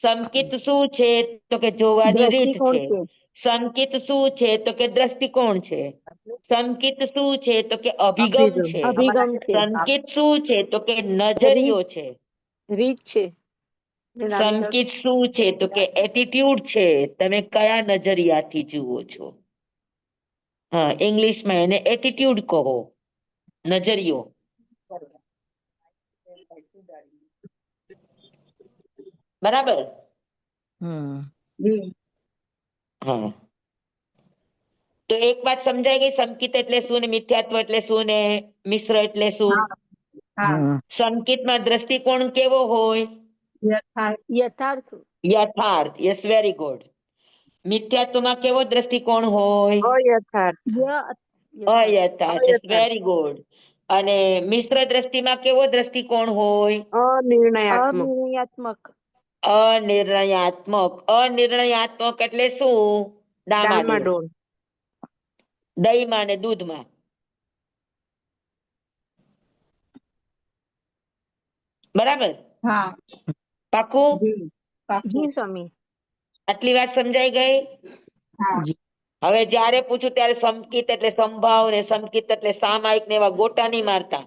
સંકિત શું છે? તો કે જોવાની રીત છે. સંકિત શું છે? તો કે દ્રષ્ટિકોણ છે. સંકિત શું છે? તો કે અભિગમ છે. અભિગમ છે. સંકિત શું છે? તો કે નજરિયો છે. રીત છે. સંકિત શું છે? તો કે એટીટ્યુડ છે. તમે કયા નજરિયાથી જુઓ છો? હા, ઇંગ્લિશમાં એને એટીટ્યુડ કહો, નજરિયો. બરાબર? હા. તો એક વાત સમજાઈ ગઈ, સંકિત એટલે શું ને મિથ્યાત્વ એટલે શું ને મિશ્ર એટલે શું? હા. સંકિતમાં દ્રષ્ટિકોણ કેવો હોય? યથાર્થ. યથાર્થ. Yes, very good. મિથ્યાત્વમાં કેવો દ્રષ્ટિકોણ હોય? અયથાર્થ. અયથાર્થ. Yes, very good. અને મિશ્ર દ્રષ્ટિમાં કેવો દ્રષ્ટિકોણ હોય? અનિર્ણયાત્મક. અનિર્ણયાત્મક. અનિર્ણયાત્મક એટલે શું? ડામાડોળ. દહીંમાં ને દૂધમાં. બરાબર? હા. પાકું? જી સ્વામી. આટલી વાત સમજાઈ ગઈ? હવે જ્યારે પૂછું ત્યારે સંકિત એટલે સંભાવ ને સંકિત એટલે સામાયિક ને એવા ગોટા નહીં મારતા.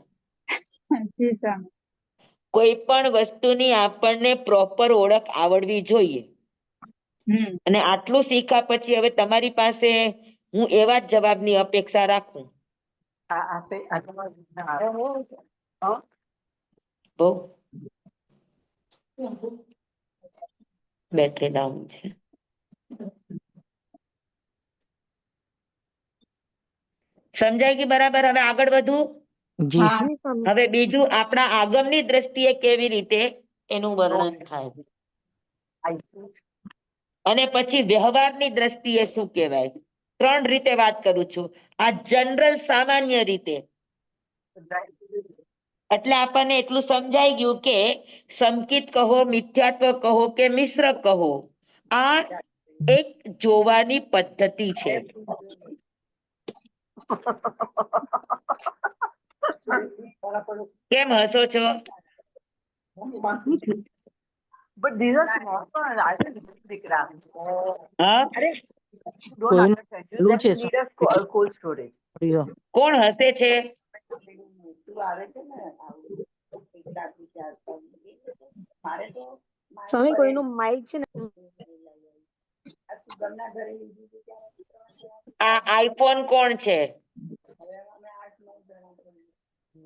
જી સ્વામી. કોઈ પણ વસ્તુની આપણને પ્રોપર ઓળખ આવડવી જોઈએ. અને આટલું શીખ્યા પછી હવે તમારી પાસે હું એવા જ જવાબની અપેક્ષા રાખું. બેટરી ડાઉન છે. સમજાય ગઈ બરાબર? હવે આગળ વધવું. જી હા. જી સ્વામી. હવે બીજું, આપણા આગમની દ્રષ્ટિએ કેવી રીતે એનું વર્ણન થાય, અને પછી વ્યવહારની દ્રષ્ટિએ શું કહેવાય. 3 રીતે વાત કરું છું. આ જનરલ સામાન્ય રીતે, એટલે આપણને એટલું સમજાઈ ગયું કે સંકિત કહો, મિથ્યાત્વ કહો કે મિશ્ર કહો, આ એક જોવાની પદ્ધતિ છે. કેમ હસો છો? But these are small ones. I think big RAM. હા, Don't કોઈનું understand. You પેલું then છે you need a cold storage. સ્વામીઓ. કોણ હસે છે? સ્વામી કોઈનું માઇક છે ને આ આઈફોન કોણ છે?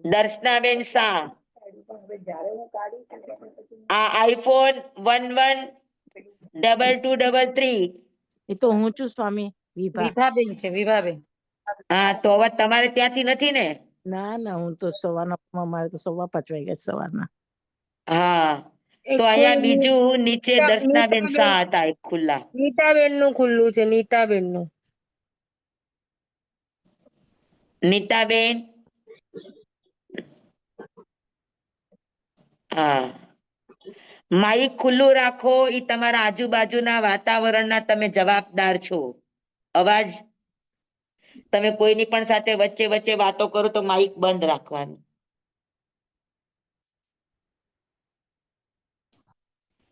દર્શનાબેન શાહ. આ આઈફોન 112233. એ તો હું છું સ્વામી, વિભા. વિભાબેન છે, વિભાબેન. હા, તો અવાજ તમારે ત્યાંથી નથી ને? ના ના, હું તો સવારના, મારે તો 5:15 વાગ્યા સવારના. હા, તો અહીંયા બીજું નીચે દર્શનાબેન શાહ હતા એક ખુલ્લા. નીતાબેન નું ખુલ્લું છે, નીતાબેન નું. નીતાબેન. હા, માઇક ખુલ્લું રાખો. ઈ તમારા આજુબાજુના વાતાવરણના તમે જવાબદાર છો. અવાજ તમે કોઈની પણ સાથે વચ્ચે વચ્ચે વાતો કરો તો માઇક બંધ રાખવાનું.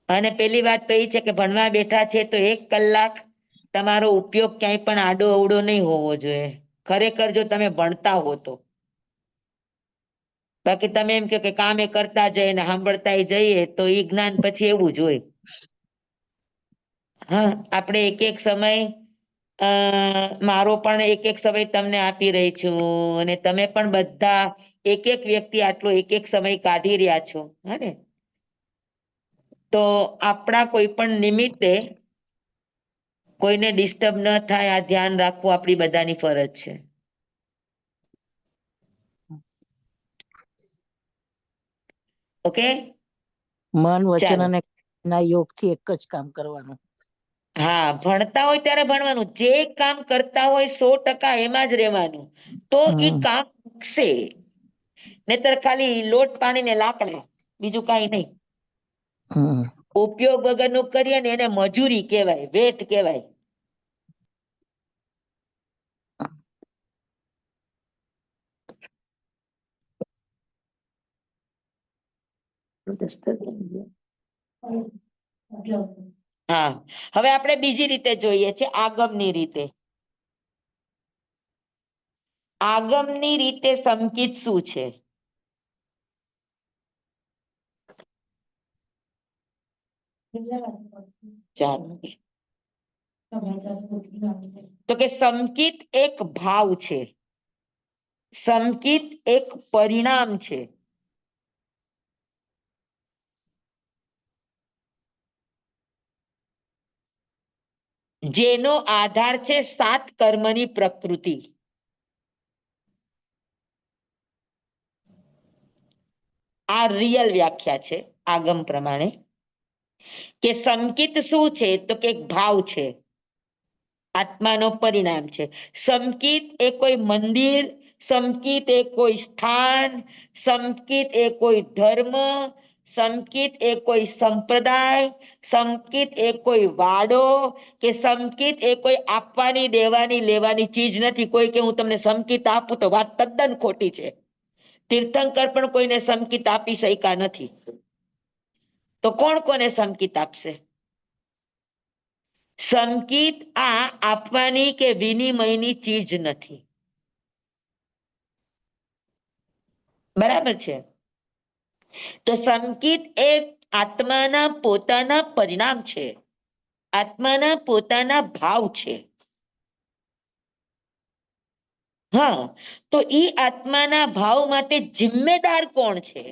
અને પેલી વાત તો એ છે કે ભણવા બેઠા છે તો 1 કલાક તમારો ઉપયોગ ક્યાંય પણ આડો અવડો નહીં હોવો જોઈએ, ખરેખર જો તમે ભણતા હો તો. બાકી તમે એમ કહો કે કામે કરતા જઈએ ને સાંભળતા જઈએ તો ઈ જ્ઞાન પછી એવું જ હોય. હા, આપણે એક સમય, મારો પણ એક સમય તમને આપી રહી છું, અને તમે પણ બધા એક વ્યક્તિ આટલો એક સમય કાઢી રહ્યા છો. હા ને? તો આપણા કોઈ પણ નિમિત્તે કોઈને ડિસ્ટર્બ ન થાય આ ધ્યાન રાખવું આપણી બધાની ફરજ છે. ઓકે? મન, વચન ચાલો. અને ના યોગથી એક જ કામ કરવાનું. હા, ભણતા હોય ત્યારે ભણવાનું, જે કામ કરતા હોય 100% એમાં જ રહેવાનું, તો ઈ કામ ઉગશે. નહીતર ખાલી લોટ પાણી ને લાકડા, બીજું કઈ નહીં. ઉપયોગ વગરનું કરીએ ને એને મજૂરી કહેવાય, વેઠ કહેવાય. હા, હવે આપણે બીજી રીતે જોઈએ છે, આગમની રીતે. આગમની રીતે સંકિત શું છે? તો કે સંકિત એક ભાવ છે, સંકિત એક પરિણામ છે. જેનો આધાર છે 7 કર્મની પ્રકૃતિ. આ રિયલ વ્યાખ્યા છે આગમ પ્રમાણે, કે સંકિત શું છે? તો કે એક ભાવ છે, આત્માનો પરિણામ છે. સંકિત એ કોઈ મંદિર, સંકિત એ કોઈ સ્થાન, સંકિત એ કોઈ ધર્મ, સંકિત એ કોઈ સંપ્રદાય, સંકિત એ કોઈ વાડો, કે સંકિત એ કોઈ આપવાની દેવાની લેવાની ચીજ નથી. કોઈ કે હું તમને સંકિત આપું તો વાત તદ્દન ખોટી છે. તીર્થંકર પણ કોઈને સંકિત આપી શક્યા નથી, તો કોણ કોને સંકિત આપશે? સંકિત આ આપવાની કે વિનિમયની ચીજ નથી. બરાબર છે? તો સંકિત એ આત્માના પોતાના પરિણામ છે, આત્માના પોતાના ભાવ છે. હા, તો ઈ આત્માના ભાવ માટે જિમ્મેદાર કોણ છે?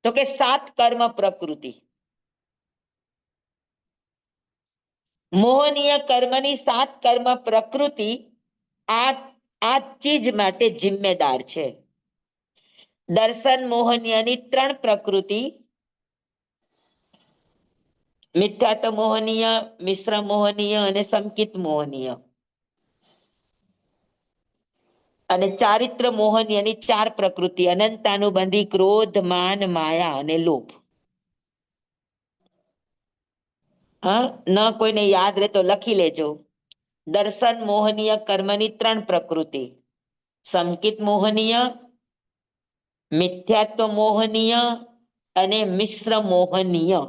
તો કે 7 કર્મ પ્રકૃતિ. મોહનીય કર્મની 7 કર્મ પ્રકૃતિ આ આ ચીજ માટે જિમ્મેદાર છે. દર્શન મોહનીયની 3 પ્રકૃતિ, મિથ્યાત્વ મોહનીય, મિશ્ર મોહનીય અને સંકિત મોહનીય, અને ચારિત્ર મોહનીયની 4 પ્રકૃતિ, અનંતાનુબંધી, ક્રોધ, માન, માયા અને લોભ. હા, ન કોઈને યાદ રહે તો લખી લેજો. દર્શન મોહનીય કર્મની 3 પ્રકૃતિ, સંકિત મોહનીય, મિથ્યાત્વ મોહનીય અને મિશ્ર મોહનીય.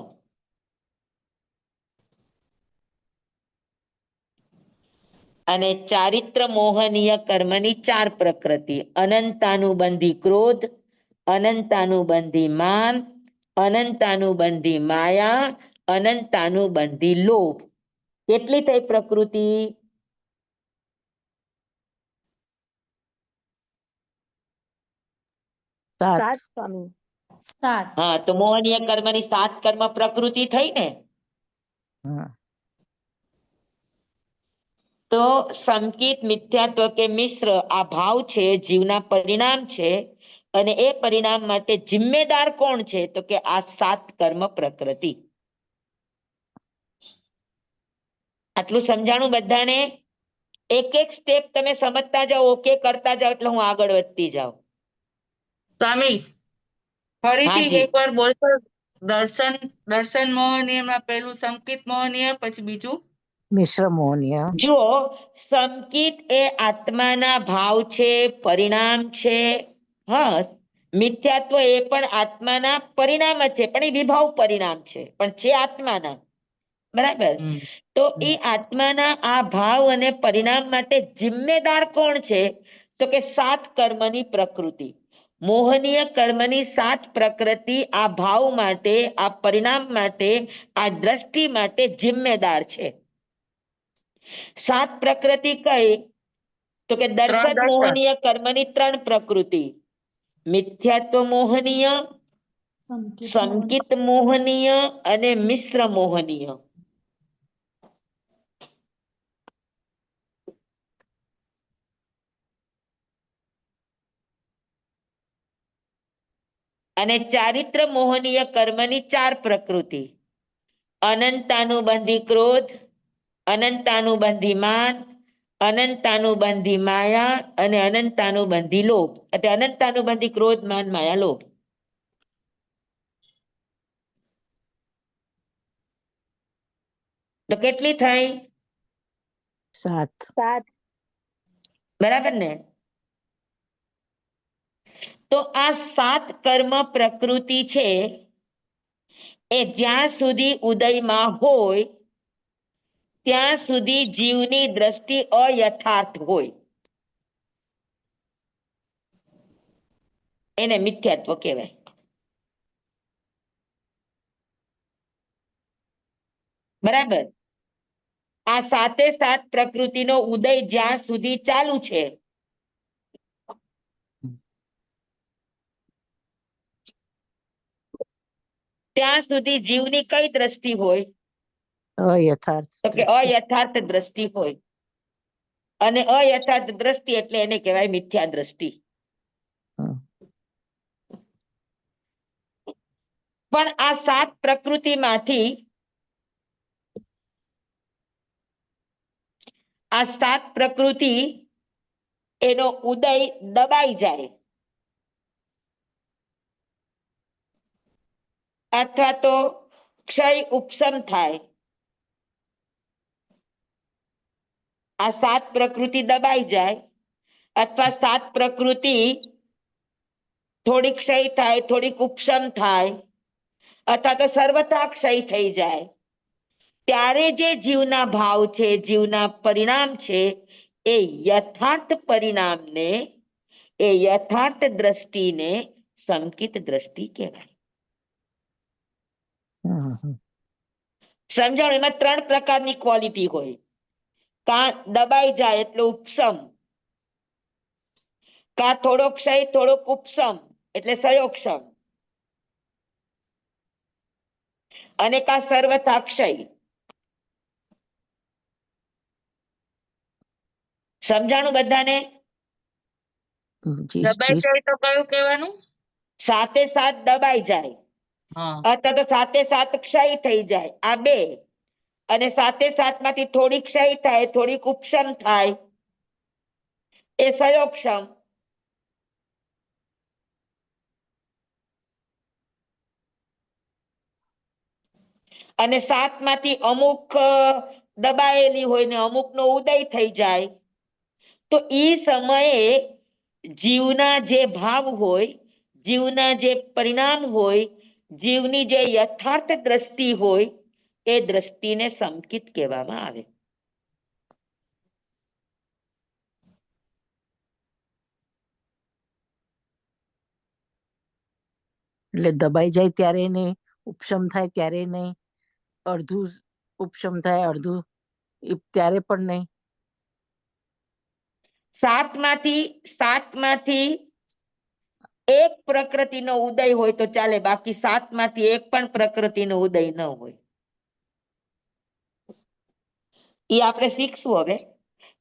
અને ચારિત્ર મોહનીય કર્મની 4 પ્રકૃતિ, અનંતાનુબંધી ક્રોધ, અનંતાનુબંધી માન, અનંતાનુબંધી માયા, અનંતાનુબંધી લોભ. કેટલી થઈ પ્રકૃતિ? 7. સ્વામી. 7. હા, તો મોહનીય કર્મની 7 કર્મ પ્રકૃતિ થઈ ને. હા. તો સંકિત, મિથ્યાત્વ કે મિશ્ર આ ભાવ છે, જીવના પરિણામ છે. અને એ પરિણામ માટે જિમ્મેદાર કોણ છે? તો કે આ 7 કર્મ પ્રકૃતિ. આટલું સમજાણું બધાને? એક એક સ્ટેપ તમે સમજતા જાઓ, ઓકે કરતા જાઓ એટલે હું આગળ વધતી જાઉં. સ્વામી ફરીથી હાજી. એકવાર બોલશો? દર્શન મોહનીયમાં પેલું સંકિત મોહનીય, પછી બીજું મિશ્ર મોહનીય. જો સંકિત એ આત્માના ભાવ છે, પરિણામ છે. હા, મિથ્યાત્વ એ પણ આત્માના પરિણામ જ છે, પણ એ વિભાવ પરિણામ છે, પણ છે આત્માના. બરાબર? તો એ આત્માના આ ભાવ અને પરિણામ માટે જિમ્મેદાર કોણ છે? તો કે 7 કર્મની પ્રકૃતિ. મોહનીય કર્મની 7 પ્રકૃતિ આ ભાવ માટે, આ પરિણામ માટે, આ દ્રષ્ટિ માટે જિમ્મેદાર છે. 7 પ્રકૃતિ કઈ? તો કે દર્શન દર્શન. મોહનીય કર્મની 3 પ્રકૃતિ, મિથ્યાત્વ મોહનીય, સંકિત મોહનીય અને મિશ્ર મોહનીય. અને ચારિત્ર મોહનીય કર્મની 4 પ્રકૃતિ, અનંતાનુબંધી ક્રોધ, અનંતાનુબંધી માન, અનંતાનુબંધી માયા અને અનંતાનુબંધી લોભ. એટલે અનંતાનુબંધી ક્રોધ, માન, માયા, લોભ. તો કેટલી થઈ? 7. 7. બરાબર ને? તો આ 7 કર્મ પ્રકૃતિ છે એ જ્યાં સુધી ઉદયમાં હોય ત્યાં સુધી જીવની દ્રષ્ટિ અયથાર્થ હોય. એને મિથ્યાત્વ કહેવાય. બરાબર? આ 7 પ્રકૃતિનો ઉદય જ્યાં સુધી ચાલુ છે ત્યાં સુધી જીવની કઈ દ્રષ્ટિ હોય? અયથાર્થ તો કે દ્રષ્ટિ. અયથાર્થ દ્રષ્ટિ હોય. અને અયથાર્થ દ્રષ્ટિ એટલે એને કહેવાય મિથ્યા દ્રષ્ટિ. હમ. પણ આ 7 પ્રકૃતિમાંથી આ 7 પ્રકૃતિ એનો ઉદય દબાઈ જાય અથવા તો ક્ષય ઉપશમ થાય. આ 7 પ્રકૃતિ દબાઈ જાય અથવા 7 પ્રકૃતિ થોડીક ક્ષય થાય, થોડીક ઉપશમ થાય અથવા તો સર્વથા ક્ષય થઈ જાય, ત્યારે જે જીવના ભાવ છે, જીવના પરિણામ છે, એ યથાર્થ પરિણામને, એ યથાર્થ દ્રષ્ટિને સંકિત દ્રષ્ટિ કહેવાય. સમજાણું? એમાં 3 પ્રકારની ક્વોલિટી હોય. કા દબાઈ જાય એટલે ઉપશમ, કા થોડો ક્ષય, થોડોક ઉપશમ એટલે સયોક્ષમ, અને કા સર્વથા ક્ષય. સમજાણું બધાને? દબાઈ જાય તો કયું કહેવાનું? સાથે સાથ દબાઈ જાય હા અથવા તો સાથે સાથ ક્ષય થઈ જાય, આ બે. અને સાથે સાથ માંથી થોડી ક્ષય થાય, થોડીક ઉપશમ થાય, એ સયોક્ષમ. અને સાત માંથી અમુક દબાયેલી હોય ને અમુક નો ઉદય થઈ જાય, તો એ સમયે જીવના જે ભાવ હોય, જીવના જે પરિણામ હોય, જીવની જે યથાર્થ દ્રષ્ટિ હોય, એ દ્રષ્ટિને સંકિત કહેવામાં આવે. એટલે દબાઈ જાય ત્યારે નહીં, ઉપશમ થાય ત્યારે નહીં, અડધું ઉપશમ થાય અડધું ત્યારે પણ નહીં. સાતમાંથી એક પ્રકૃતિનો ઉદય હોય તો ચાલે, બાકી સાતમાંથી એક પણ પ્રકૃતિનો ઉદય ન હોય. એ આપણે શીખશું હવે.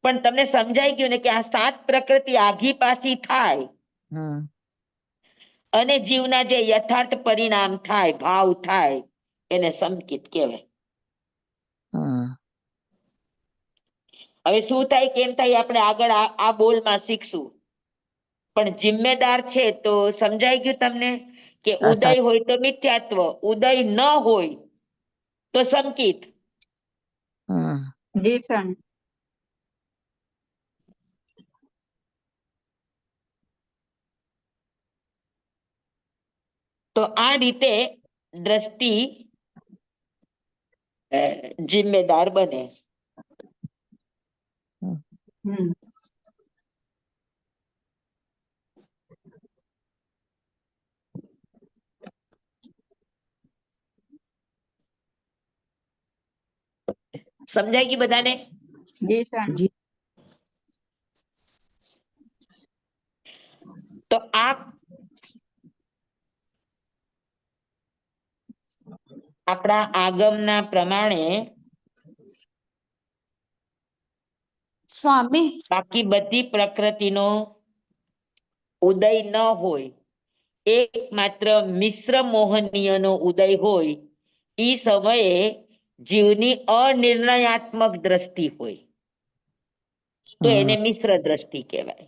પણ તમને સમજાઈ ગયું ને કે આ સાત પ્રકૃતિ આઘી પાછી થાય અને જીવના જે યથાર્થ પરિણામ થાય, ભાવ થાય, એને સંકિત કહેવાય. હવે શું થાય કેમ થાય આપણે આગળ આ બોલમાં શીખશું. પણ જિમ્મેદાર છે તો સમજાઈ ગયું તમને કે ઉદય હોય તો મિથ્યાત્વ, ઉદય ન હોય તો સંકિત. જી સ્વામી. તો આ રીતે દ્રષ્ટિ જિમ્મેદાર બને. સમજાઈ ગયું બધાને? જી સ્વામી. તો આ આપણા આગમના પ્રમાણે સ્વામી, બાકી બધી પ્રકૃતિનો ઉદય ન હોય, એકમાત્ર મિશ્ર મોહનીયનો ઉદય હોય, એ સમયે જીવની અનિર્ણયાત્મક દ્રષ્ટિ હોય, તો એને મિશ્ર દ્રષ્ટિ કહેવાય.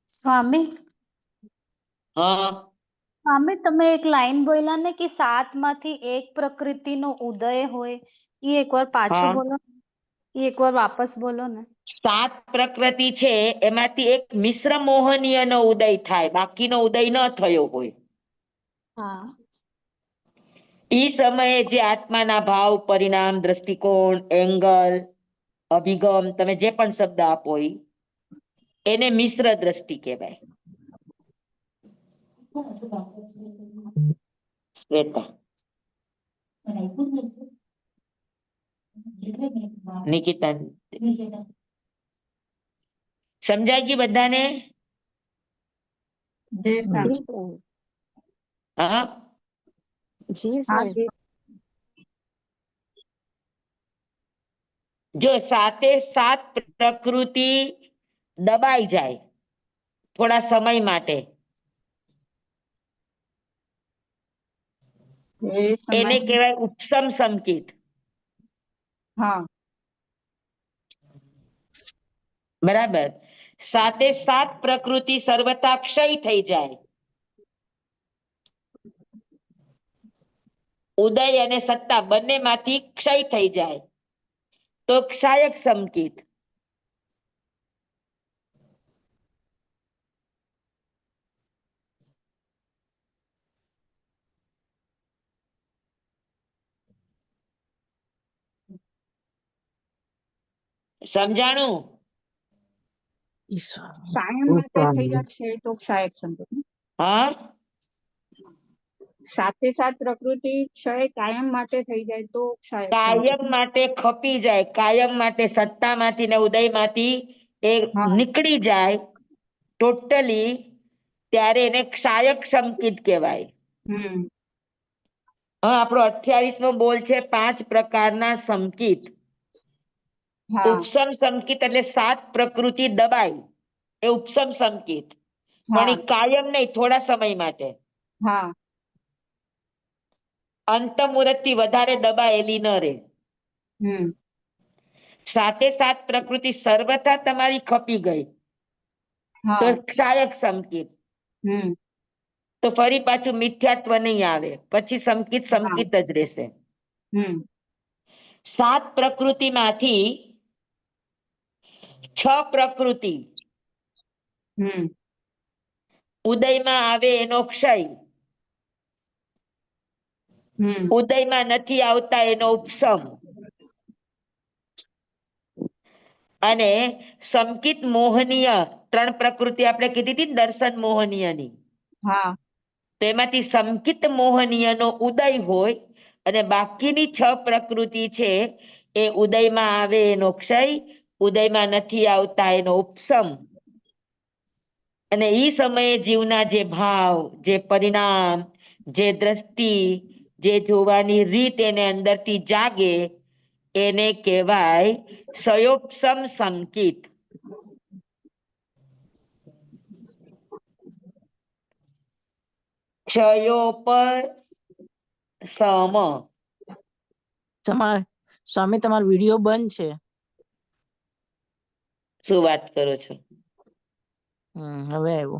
સ્વામી, હા સ્વામી તમે એક લાઈન બોલ્યા ને કે સાતમાંથી એક પ્રકૃતિનો ઉદય હોય, એ એકવાર પાછું હા. બોલો, એ એકવાર વાપસ બોલો ને. સાત પ્રકૃતિ છે એમાંથી એક મિશ્ર મોહનીયનો ઉદય થાય, બાકીનો ઉદય ન થયો હોય. હા. એ સમયે જે આત્માના ભાવ, પરિણામ, દ્રષ્ટિકોણ, એંગલ, અભિગમ, તમે જે પણ શબ્દ આપો એને મિશ્ર દ્રષ્ટિ કહેવાય. શ્વેતા, નિકિતા, સમજાઈ ગયું બધાને? જી સ્વામી. હા હા જી. જો સાતે સાત પ્રકૃતિ દબાઈ જાય થોડા સમય માટે, એને કહેવાય ઉપશમ સંકિત. હા. બરાબર. સાતે સાત પ્રકૃતિ સર્વતા ક્ષય થઈ જાય, ઉદય અને સત્તા બંનેમાંથી ક્ષય થઈ જાય, તો ક્ષાયક સંકિત. સમજાણું? કાયમ માટે થઈ જશે તો ક્ષાયક સંકેત. હા સાથે સાત પ્રકૃતિ ક્ષય કાયમ માટે થઈ જાય તો ક્ષાયક કાયમ સંકેત. માટે ખપી જાય, કાયમ માટે સત્તામાંથી ને ઉદયમાંથી એ હા. નીકળી જાય ટોટલી, ત્યારે એને ક્ષાયક સંકિત કહેવાય. હમ. હા, આપણો 28મો બોલ છે 5 પ્રકારના સંકિત. હા ઉપસમ સંકિત એટલે 7 પ્રકૃતિ દબાઈ એ ઉપસમ સંકિત, પણ હા એ કાયમ નહીં, થોડા સમય માટે. હા અંતમુહૂર્ત થી વધારે દબાયેલી ન રહે. હમ 7 પ્રકૃતિ સર્વથા તમારી ખપી ગઈ તો હા ક્ષાયક સંકિત. હમ તો ફરી પાછું મિથ્યાત્વ નહીં આવે, પછી સંકિત હા સંકિત જ રહેશે. હમ 7 પ્રકૃતિમાંથી 6 પ્રકૃતિ હમ ઉદયમાં આવે એનો ક્ષય, હમ ઉદયમાં નથી આવતા એનો ઉપસમ, અને સંકિત મોહનીય 3 પ્રકૃતિ આપણે કીધી હતી ને દર્શન મોહનીયની, હા તો એમાંથી સંકિત મોહનીય નો ઉદય હોય અને બાકીની 6 પ્રકૃતિ છે એ ઉદયમાં આવે એનો ક્ષય, ઉદયમાં નથી આવતા એનો ઉપસમ, અને ઈ સમયે જીવના જે ભાવ, જે પરિણામ, જે દ્રષ્ટિ, જે જોવાની રીત એને અંદરથી જાગે એને કહેવાય સયોપસમ સંકિત. ક્ષયોપર સમ. સ્વામી તમારો વિડીયો બંધ છે. શું વાત કરો છો? હવે આવ્યો.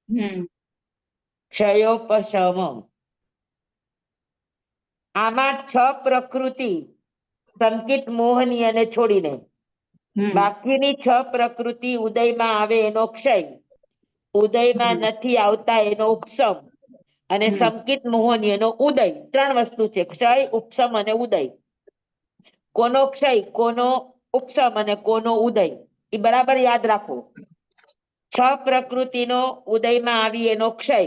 હમ ક્ષયોપશમ. આમાં 6 પ્રકૃતિ સંકિત મોહનીયને છોડીને હમ બાકીની 6 પ્રકૃતિ ઉદયમાં આવે એનો ક્ષય, ઉદયમાં નથી આવતા એનો ઉપસમ, અને હમ સંકિત મોહનીયનો ઉદય. 3 વસ્તુ છે, ક્ષય, ઉપસમ અને ઉદય. કોનો ક્ષય, કોનો ઉપસમ અને કોનો ઉદય, એ બરાબર યાદ રાખો. 6 પ્રકૃતિનો ઉદયમાં આવી એનો ક્ષય,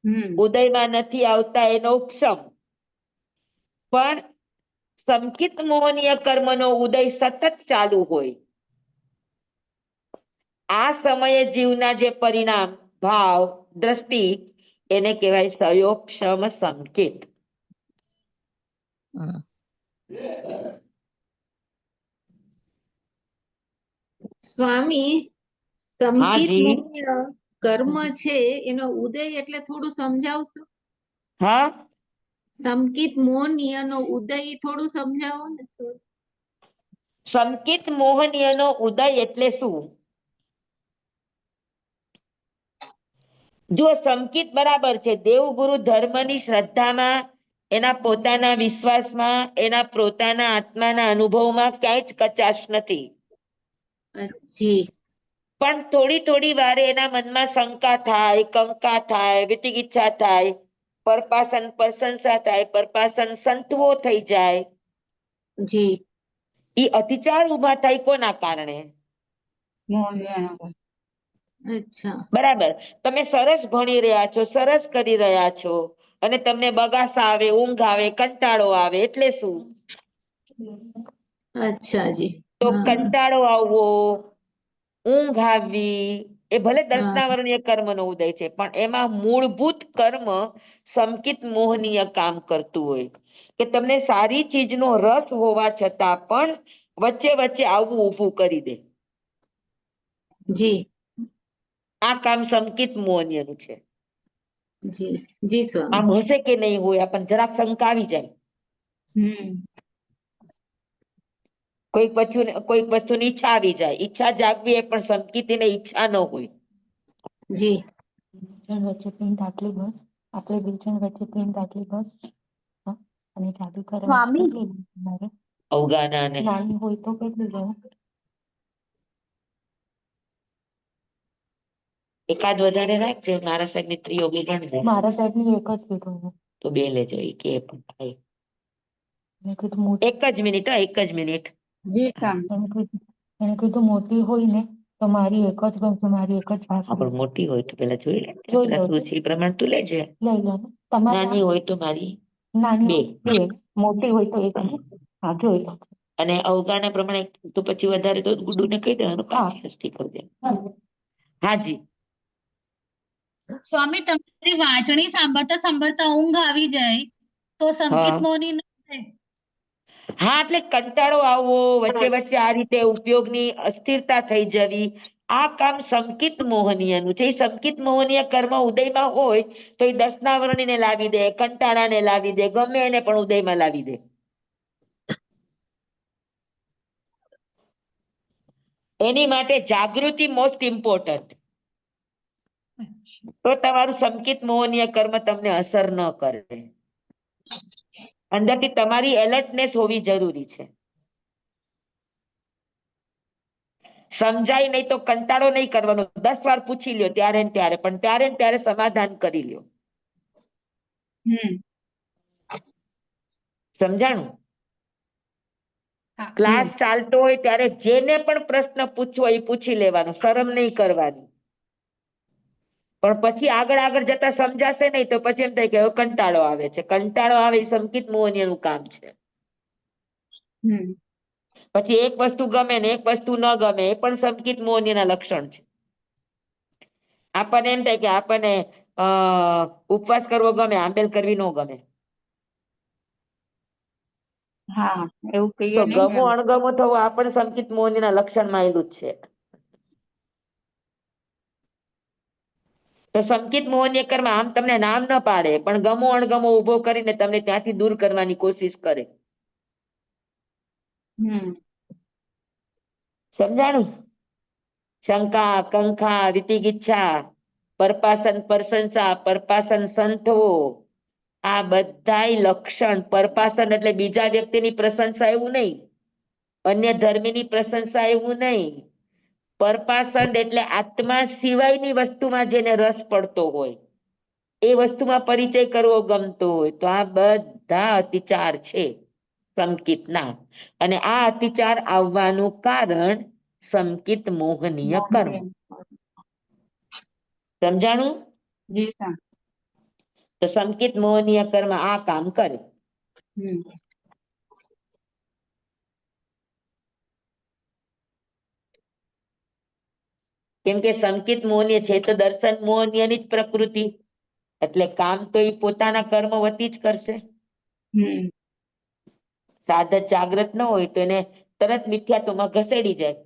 હમ ઉદયમાં નથી આવતા એનો ઉપસમ, પણ સંકિત મોહનીય કર્મનો ઉદય સતત ચાલુ હોય. આ સમયે જીવના જે પરિણામ, ભાવ, દ્રષ્ટિ એને કહેવાય સયોપશમ સંકેત. હમ. સ્વામી, સંકિત હાજી. મોહનીય કર્મ છે એનો ઉદય એટલે થોડું સમજાવશો? હા, સંકિત મોહનીય નો ઉદય થોડું સમજાવો ને. સંકિત મોહનીયનો ઉદય એટલે શું? જો સંકિત બરાબર છે, દેવગુરુ ધર્મની શ્રદ્ધામાં, એના પોતાના વિશ્વાસમાં, એના પોતાના આત્માના અનુભવમાં ક્યાંય જ કચાશ નથી. જી પણ થોડી થોડી વારે એના મનમાં શંકા થાય, કંકા થાય, વિતિગીચ્છા થાય, પરપાસન પ્રશંસા થાય, પરપાસન સંતવો થઈ જાય. જી એ અતિચાર ઉભા થાય કોના કારણે? મોહનીય. અચ્છા. બરાબર. તમે સરસ ભણી રહ્યા છો, સરસ કરી રહ્યા છો, અને તમને બગાસા આવે, ઊંઘ આવે, કંટાળો આવે એટલે શું? અચ્છા જી. તો હા કંટાળો આવવો, ઊંઘ આવવી એ ભલે હા દર્શનાવરણીય કર્મનો ઉદય છે, પણ એમાં મૂળભૂત કર્મ સંકિત મોહનીય કામ કરતું હોય, કે તમને સારી ચીજનો રસ હોવા છતાં પણ વચ્ચે વચ્ચે આવવું ઊભું કરી દે. જી આ કામ સંકિત મોહનીયનું છે. જી જી સ્વામી. આમ હશે કે નહીં હોય, આપણને જરાક શંકા આવી જાય. હમ કોઈક વસ્તુની ઈચ્છા આવી જાય, ઈચ્છા જાગવી એ પણ સંકિતને ઈચ્છા ન હોય. જી વચ્ચે પ્રિન્ટ આટલી બસ, આપણે બે જણ વચ્ચે પ્રિન્ટ આટલી બસ, અને ચાલુ કરવા સ્વામી મારે અવગાનાને નાની હોય તો કેટલી લો? એકાદ વધારે રાખજે, મારા સાહેબ ની ત્રિયોગી ગણજે. મારા સાહેબ ની એક જ કીધું. તો 2 લેજો, એ કે પણ થાય. મેં કીધું મોટી, એક જ મિનિટ, એક જ મિનિટ. જી સ્વામી. એને કીધું મોટી હોય ને તો મારી એક જ ગમશે, મારી એક જ પાસે પણ મોટી હોય તો પેલા જોઈ લે, જોઈ પેલા લો તું છે એ પ્રમાણે તું લેજે. લઈ લો. તમારે નાની હોય તો મારી નાની 2, હોય, મોટી હોય તો એક. હા જોઈ લો. અને અવગાના પ્રમાણે તો પછી વધારે તો ગુડ્ડુને કહી દેવાનું, હા. કાફી હસ્તી કરી દે. હાજી. સ્વામી તમારી વાંચણી સાંભળતા સાંભળતા ઊંઘ આવી જાય તો સંકેત હા. મોહની ન થાય. હા, એટલે કંટાળો આવવો, વચ્ચે વચ્ચે આ રીતે ઉપયોગની અસ્થિરતા થઈ જવી, આ કામ સંકિત મોહનીયનું છે. એ સંકિત મોહનીય કર્મ ઉદયમાં હોય તો એ દર્શનાવરણીને લાવી દે, કંટાળાને લાવી દે, ગમે એને પણ ઉદયમાં લાવી દે. એની માટે જાગૃતિ મોસ્ટ ઇમ્પોર્ટન્ટ. તો તમારું સંકિત મોહનીય કર્મ તમને અસર ન કરે. અંદરથી તમારી એલર્ટનેસ હોવી જરૂરી છે. સમજાય નહીં તો કંટાળો નહીં કરવાનો, 10 વાર પૂછી લ્યો ત્યારે ને ત્યારે, પણ ત્યારે ને ત્યારે સમાધાન કરી લ્યો. સમજાણું? ક્લાસ ચાલતો હોય ત્યારે જેને પણ પ્રશ્ન પૂછવો એ પૂછી લેવાનો, શરમ નહીં કરવાની. પણ પછી આગળ આગળ જતા સમજાશે નહીં તો પછી એમ થાય કે હવે કંટાળો આવે છે. કંટાળો આવે એ સંકિત મોહનીયનું કામ છે. પછી એક વસ્તુ ગમે ને એક વસ્તુ ન ગમે એ પણ સંકિત મોહનીયના લક્ષણ છે. આપણને એમ થાય કે આપણને ઉપવાસ કરવો ગમે, આંબેલ કરવી ન ગમે. હા, એવું તો કહીએ ને ગમો એમ. અણગમો થવો આ પણ સંકિત મોહનીયના લક્ષણમાં આવેલું જ છે. તો સંકિત મોહનીય કર્મ આમ તમને નામ ન પાડે પણ ગમો અણગમો ઉભો કરીને તમને ત્યાંથી દૂર કરવાની કોશિશ કરે. સમજાણું? શંકા, કંખા, વિતિગિચ્છા, પરપાસન પ્રશંસા, પરપાસન સંતવો, આ બધાય લક્ષણ. પરપાસન એટલે બીજા વ્યક્તિની પ્રશંસા એવું નહીં, અન્ય ધર્મીની પ્રશંસા એવું નહીં. પરપાસન એટલે આત્મા સિવાયની વસ્તુમાં જેને રસ પડતો હોય, એ વસ્તુમાં પરિચય કરવો ગમતો હોય, તો આ બધા અતિચાર છે સંકિતના. અને આ અતિચાર આવવાનું કારણ સંકિત મોહનીય કર્મ. સમજાણું? જી સર. તો સંકિત મોહનીય કર્મ આ કામ કરે. કેમ કે સંકિત મોહનીય છે તો દર્શન મોહનીયની જ પ્રકૃતિ, એટલે કામ તો એ પોતાના કર્મ વતી જ કરશે. સાધક જાગ્રત ન હોય તો એને તરત મિથ્યાત્વમાં ઘસેડી જાય.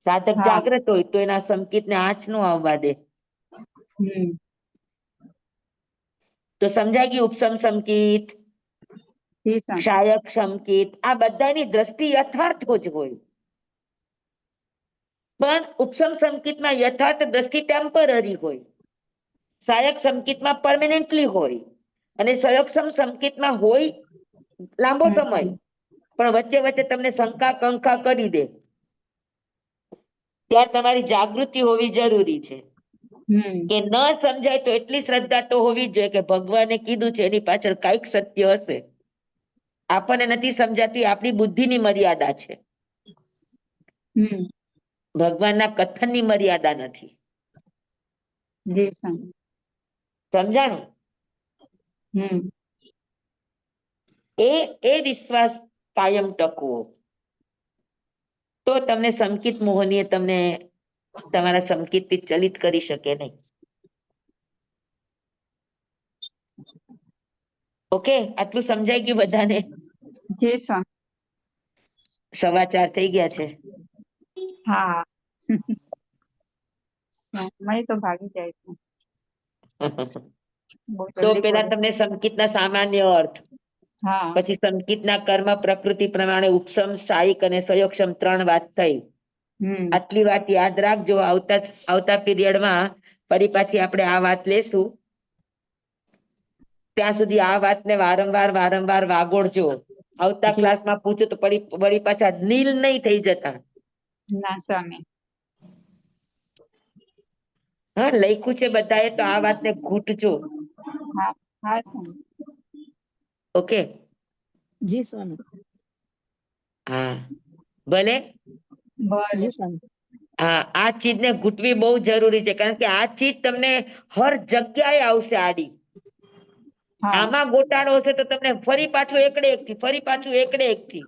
સાધક જાગ્રત હોય તો એના સંકિતને આંચ નો આવવા દે. તો સમજાઈ ગયું? ઉપસમ સંકિત, ક્ષાયક સંકિત, આ બધાની દ્રષ્ટિ યથાર્થ જ હોય. પણ ઉપસમ સંકિતમાં યથાર્થ દ્રષ્ટિ ટેમ્પરરી હોય, સહાયક સંકિતમાં પરમેનન્ટલી હોય, અને સયોક્ષમ સંકિતમાં હોય લાંબો સમય, પણ વચ્ચે વચ્ચે તમને શંકા કંકા કરી દે. ત્યાં તમારી જાગૃતિ હોવી જરૂરી છે. કે ન સમજાય તો એટલી શ્રદ્ધા તો હોવી જ જોઈએ કે ભગવાને કીધું છે એની પાછળ કઈક સત્ય હશે. આપણને નથી સમજાતી, આપણી બુદ્ધિની મર્યાદા છે. ભગવાનના કથનની મર્યાદા નથી. સમજાણું? એ વિશ્વાસ કાયમ ટકવો, તો તમને સંકિત મોહનીય તમને તમારા સંકિતથી ચલિત કરી શકે નહીં. ઓકે, આટલું સમજાઈ ગયું બધાને? જી સર. 4:15 થઈ ગયા છે. હા. સમય તો ભાગી જાય છે. બહુ તો જલ્દી પેલા બોલે. તમને સંકિતના સામાન્ય અર્થ, હા. પછી સંકિતના કર્મ પ્રકૃતિ પ્રમાણે ઉપસમ, સાયિક અને સયોક્ષમ 3 વાત થઈ. આટલી વાત યાદ રાખજો. આવતા પીરિયડમાં ફરી પાછી આપણે આ વાત લેશું. ત્યાં સુધી આ વાતને વારંવાર વાગોળજો. આવતા ક્લાસમાં પૂછો તો વળી પાછા નીલ નહીં થઈ જતા. ના સ્વામી. હા, લખ્યું છે બધાએ, તો આ વાતને ઘૂંટજો. હા. હા સ્વામી. ઓકે. જી સ્વામી. હા, ભલે. ભલે. હા, આ ચીજને ઘૂંટવી બહુ જરૂરી છે, કારણ કે આ ચીજ તમને હર જગ્યાએ આવશે આડી. આમાં ગોટાળો હશે તો તમને ફરી પાછું એકડે એકથી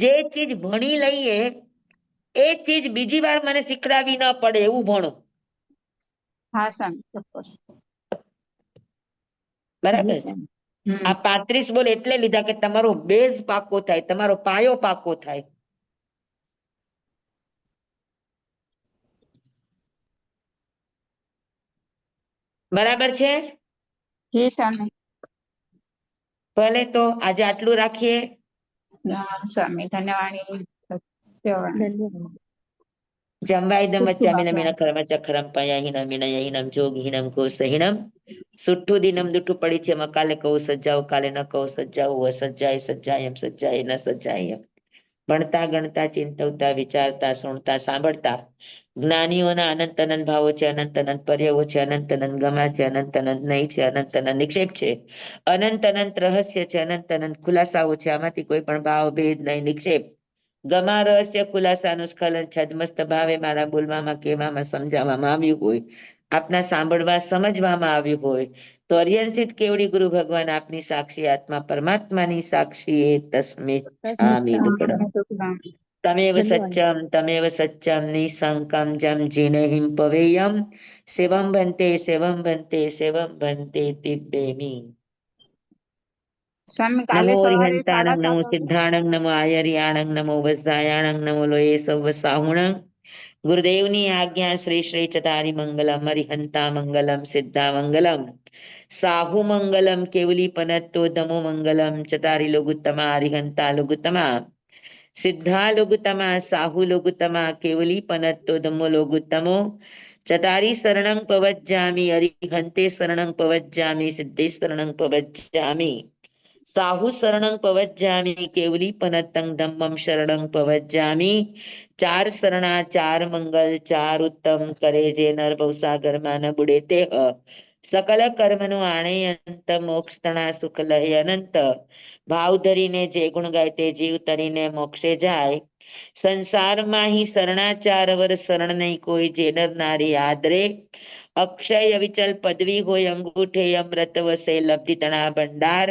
જે ચીજ ભણી લઈએ એ ચીજ બીજી વાર મને શીખડાવી ન પડે એવું ભણો. હા સ્વામી ચોક્કસ. બરાબર છે. આ 35 બોલ એટલે લીધા કે તમારો બેઝ પાકો થાય, તમારો પાયો પાકો થાય. બરાબર છે. જી સ્વામી. ભલે તો આજે આટલું રાખીએ. સ્વામી ધન્યવાદ. જંબાઈદમ ખૂબ ખૂબ વચ્ચામિનમિન આભાર. કર્મચક્રમ પયાહિનમ વિનયહિનમ જોગહિનમ કોસહિનમ સુઠ્ઠું દિનમ દુઠ્ઠું પડી છે કાલે કહું સજાવું કાલે ન કહું સજાવું સજ્જાય સજ્જાયમ સજ્જાય ન સજ્જાય. ભણતા ગણતા ચિંતવતા વિચારતા સુણતા સાંભળતા જ્ઞાનીઓના અનંત અનંત ભાવો છે, અનંત અનંત પર્યાવો છે, અનંત અનંત ગમા છે, અનંત અનંત નહીં છે, અનંત અનંત નિક્ષેપ છે, અનંત અનંત રહસ્ય છે, અનંત અનંત ખુલાસાઓ છે. આમાંથી કોઈ પણ ભાવ ભેદ નહીં નિક્ષેપ ગમા રહસ્ય ખુલાસાનું સ્ખલન છદમસ્ત ભાવે મારા બોલવામાં કહેવામાં સમજાવવામાં આવ્યું હોય, આપના સાંભળવા સમજવામાં આવ્યું હોય તો અર્યંસિત કેવડી ગુરુ ભગવાન આપની સાક્ષી આત્મા પરમાત્માની સાક્ષી એ તસ્મિત છામી દુકડમ તમેવ સચ્ચમ નિસંકમ જમ જીનેહિમ પવેયમ સેવમ બનતે સેવમ બનતે સેવમ બનતે તિબ્બેમી. સ્વામી કાલે નમો સવારે હરિહંતાણંગ 7:30 નમો વાગે. સિદ્ધાણંગ નમો આયર્યાણંગ નમો વસ્તાયાણંગ નમો લોયે સવ સાહુણંગ. ગુરુદેવની આજ્ઞા શ્રી શ્રી ચતારી મંગલમ હરિહંતા મંગલમ સિદ્ધા મંગલમ સાહુ મંગલમ કેવલી પનત્તો ધમો મંગલમ ચતારી લોગુત્તમા હરિહંતા લોગુત્તમા સિદ્ધા લોગુત્તમા સાહુ લોગુત્તમા કેવલી પનત્તો ધમો લોગુત્તમો ચતારી શરણં પવજ્જામિ હરિહંતે શરણં પવજ્જામિ સિદ્ધે શરણં પવજ્જામિ સાહુ શરણં પવજ્જામિ કેવલી પનત્તં ધમ્મં શરણં પવજ્જામિ. ચાર શરણા ચાર મંગલ ચાર ઉત્તમ કરે જે નર ભવસાગરમાં ન બુડે તે સકલ કર્મનો આણે અંત મોક્ષ તણા સુખ લહે અનંત. ભાવ ધરીને જે ગુણ ગાય તે જીવ તરીને મોક્ષે જાય. સંસારમાં હી શરણાચાર વર શરણ નહીં કોઈ જે નર નારી આદરે. અક્ષય અવિચલ પદવી હોય અંગૂઠે અમૃત વસે લબ્ધિ તણા ભંડાર.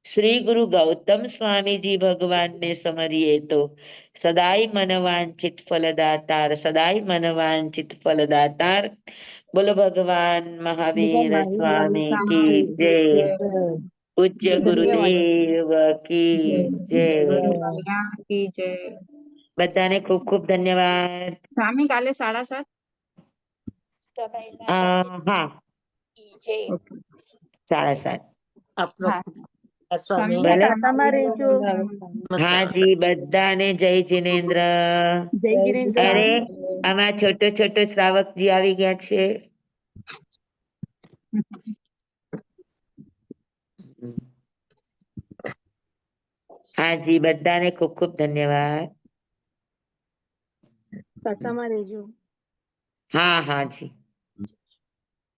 શ્રી ગુરુ ગૌતમ સ્વામીજી ભગવાનને સમરીએ તો સદાય મનવાંચિત ફલદાતાર સદાય મનવાંચિત ફલદાતાર. બોલો ભગવાન મહાવીર સ્વામી કી જય. પૂજ્ય ગુરુદેવ કી જય. કી જય. બધાને ખૂબ ખૂબ ધન્યવાદ. સ્વામી કાલે 7:30. હા, ઓકે. 7:30. આપનો હા ખૂબ આભાર સ્વામી સ્વામી. ભલે. આશામાં રહેજો. હાજી બધાને જય જિનેન્દ્ર. જય જિનેન્દ્ર. અરે આમાં છોટો છોટો શ્રાવકજી આવી ગયા છે. હાજી બધાને ખૂબ ખૂબ ધન્યવાદ. આશામાં રહેજો. હા હાજી.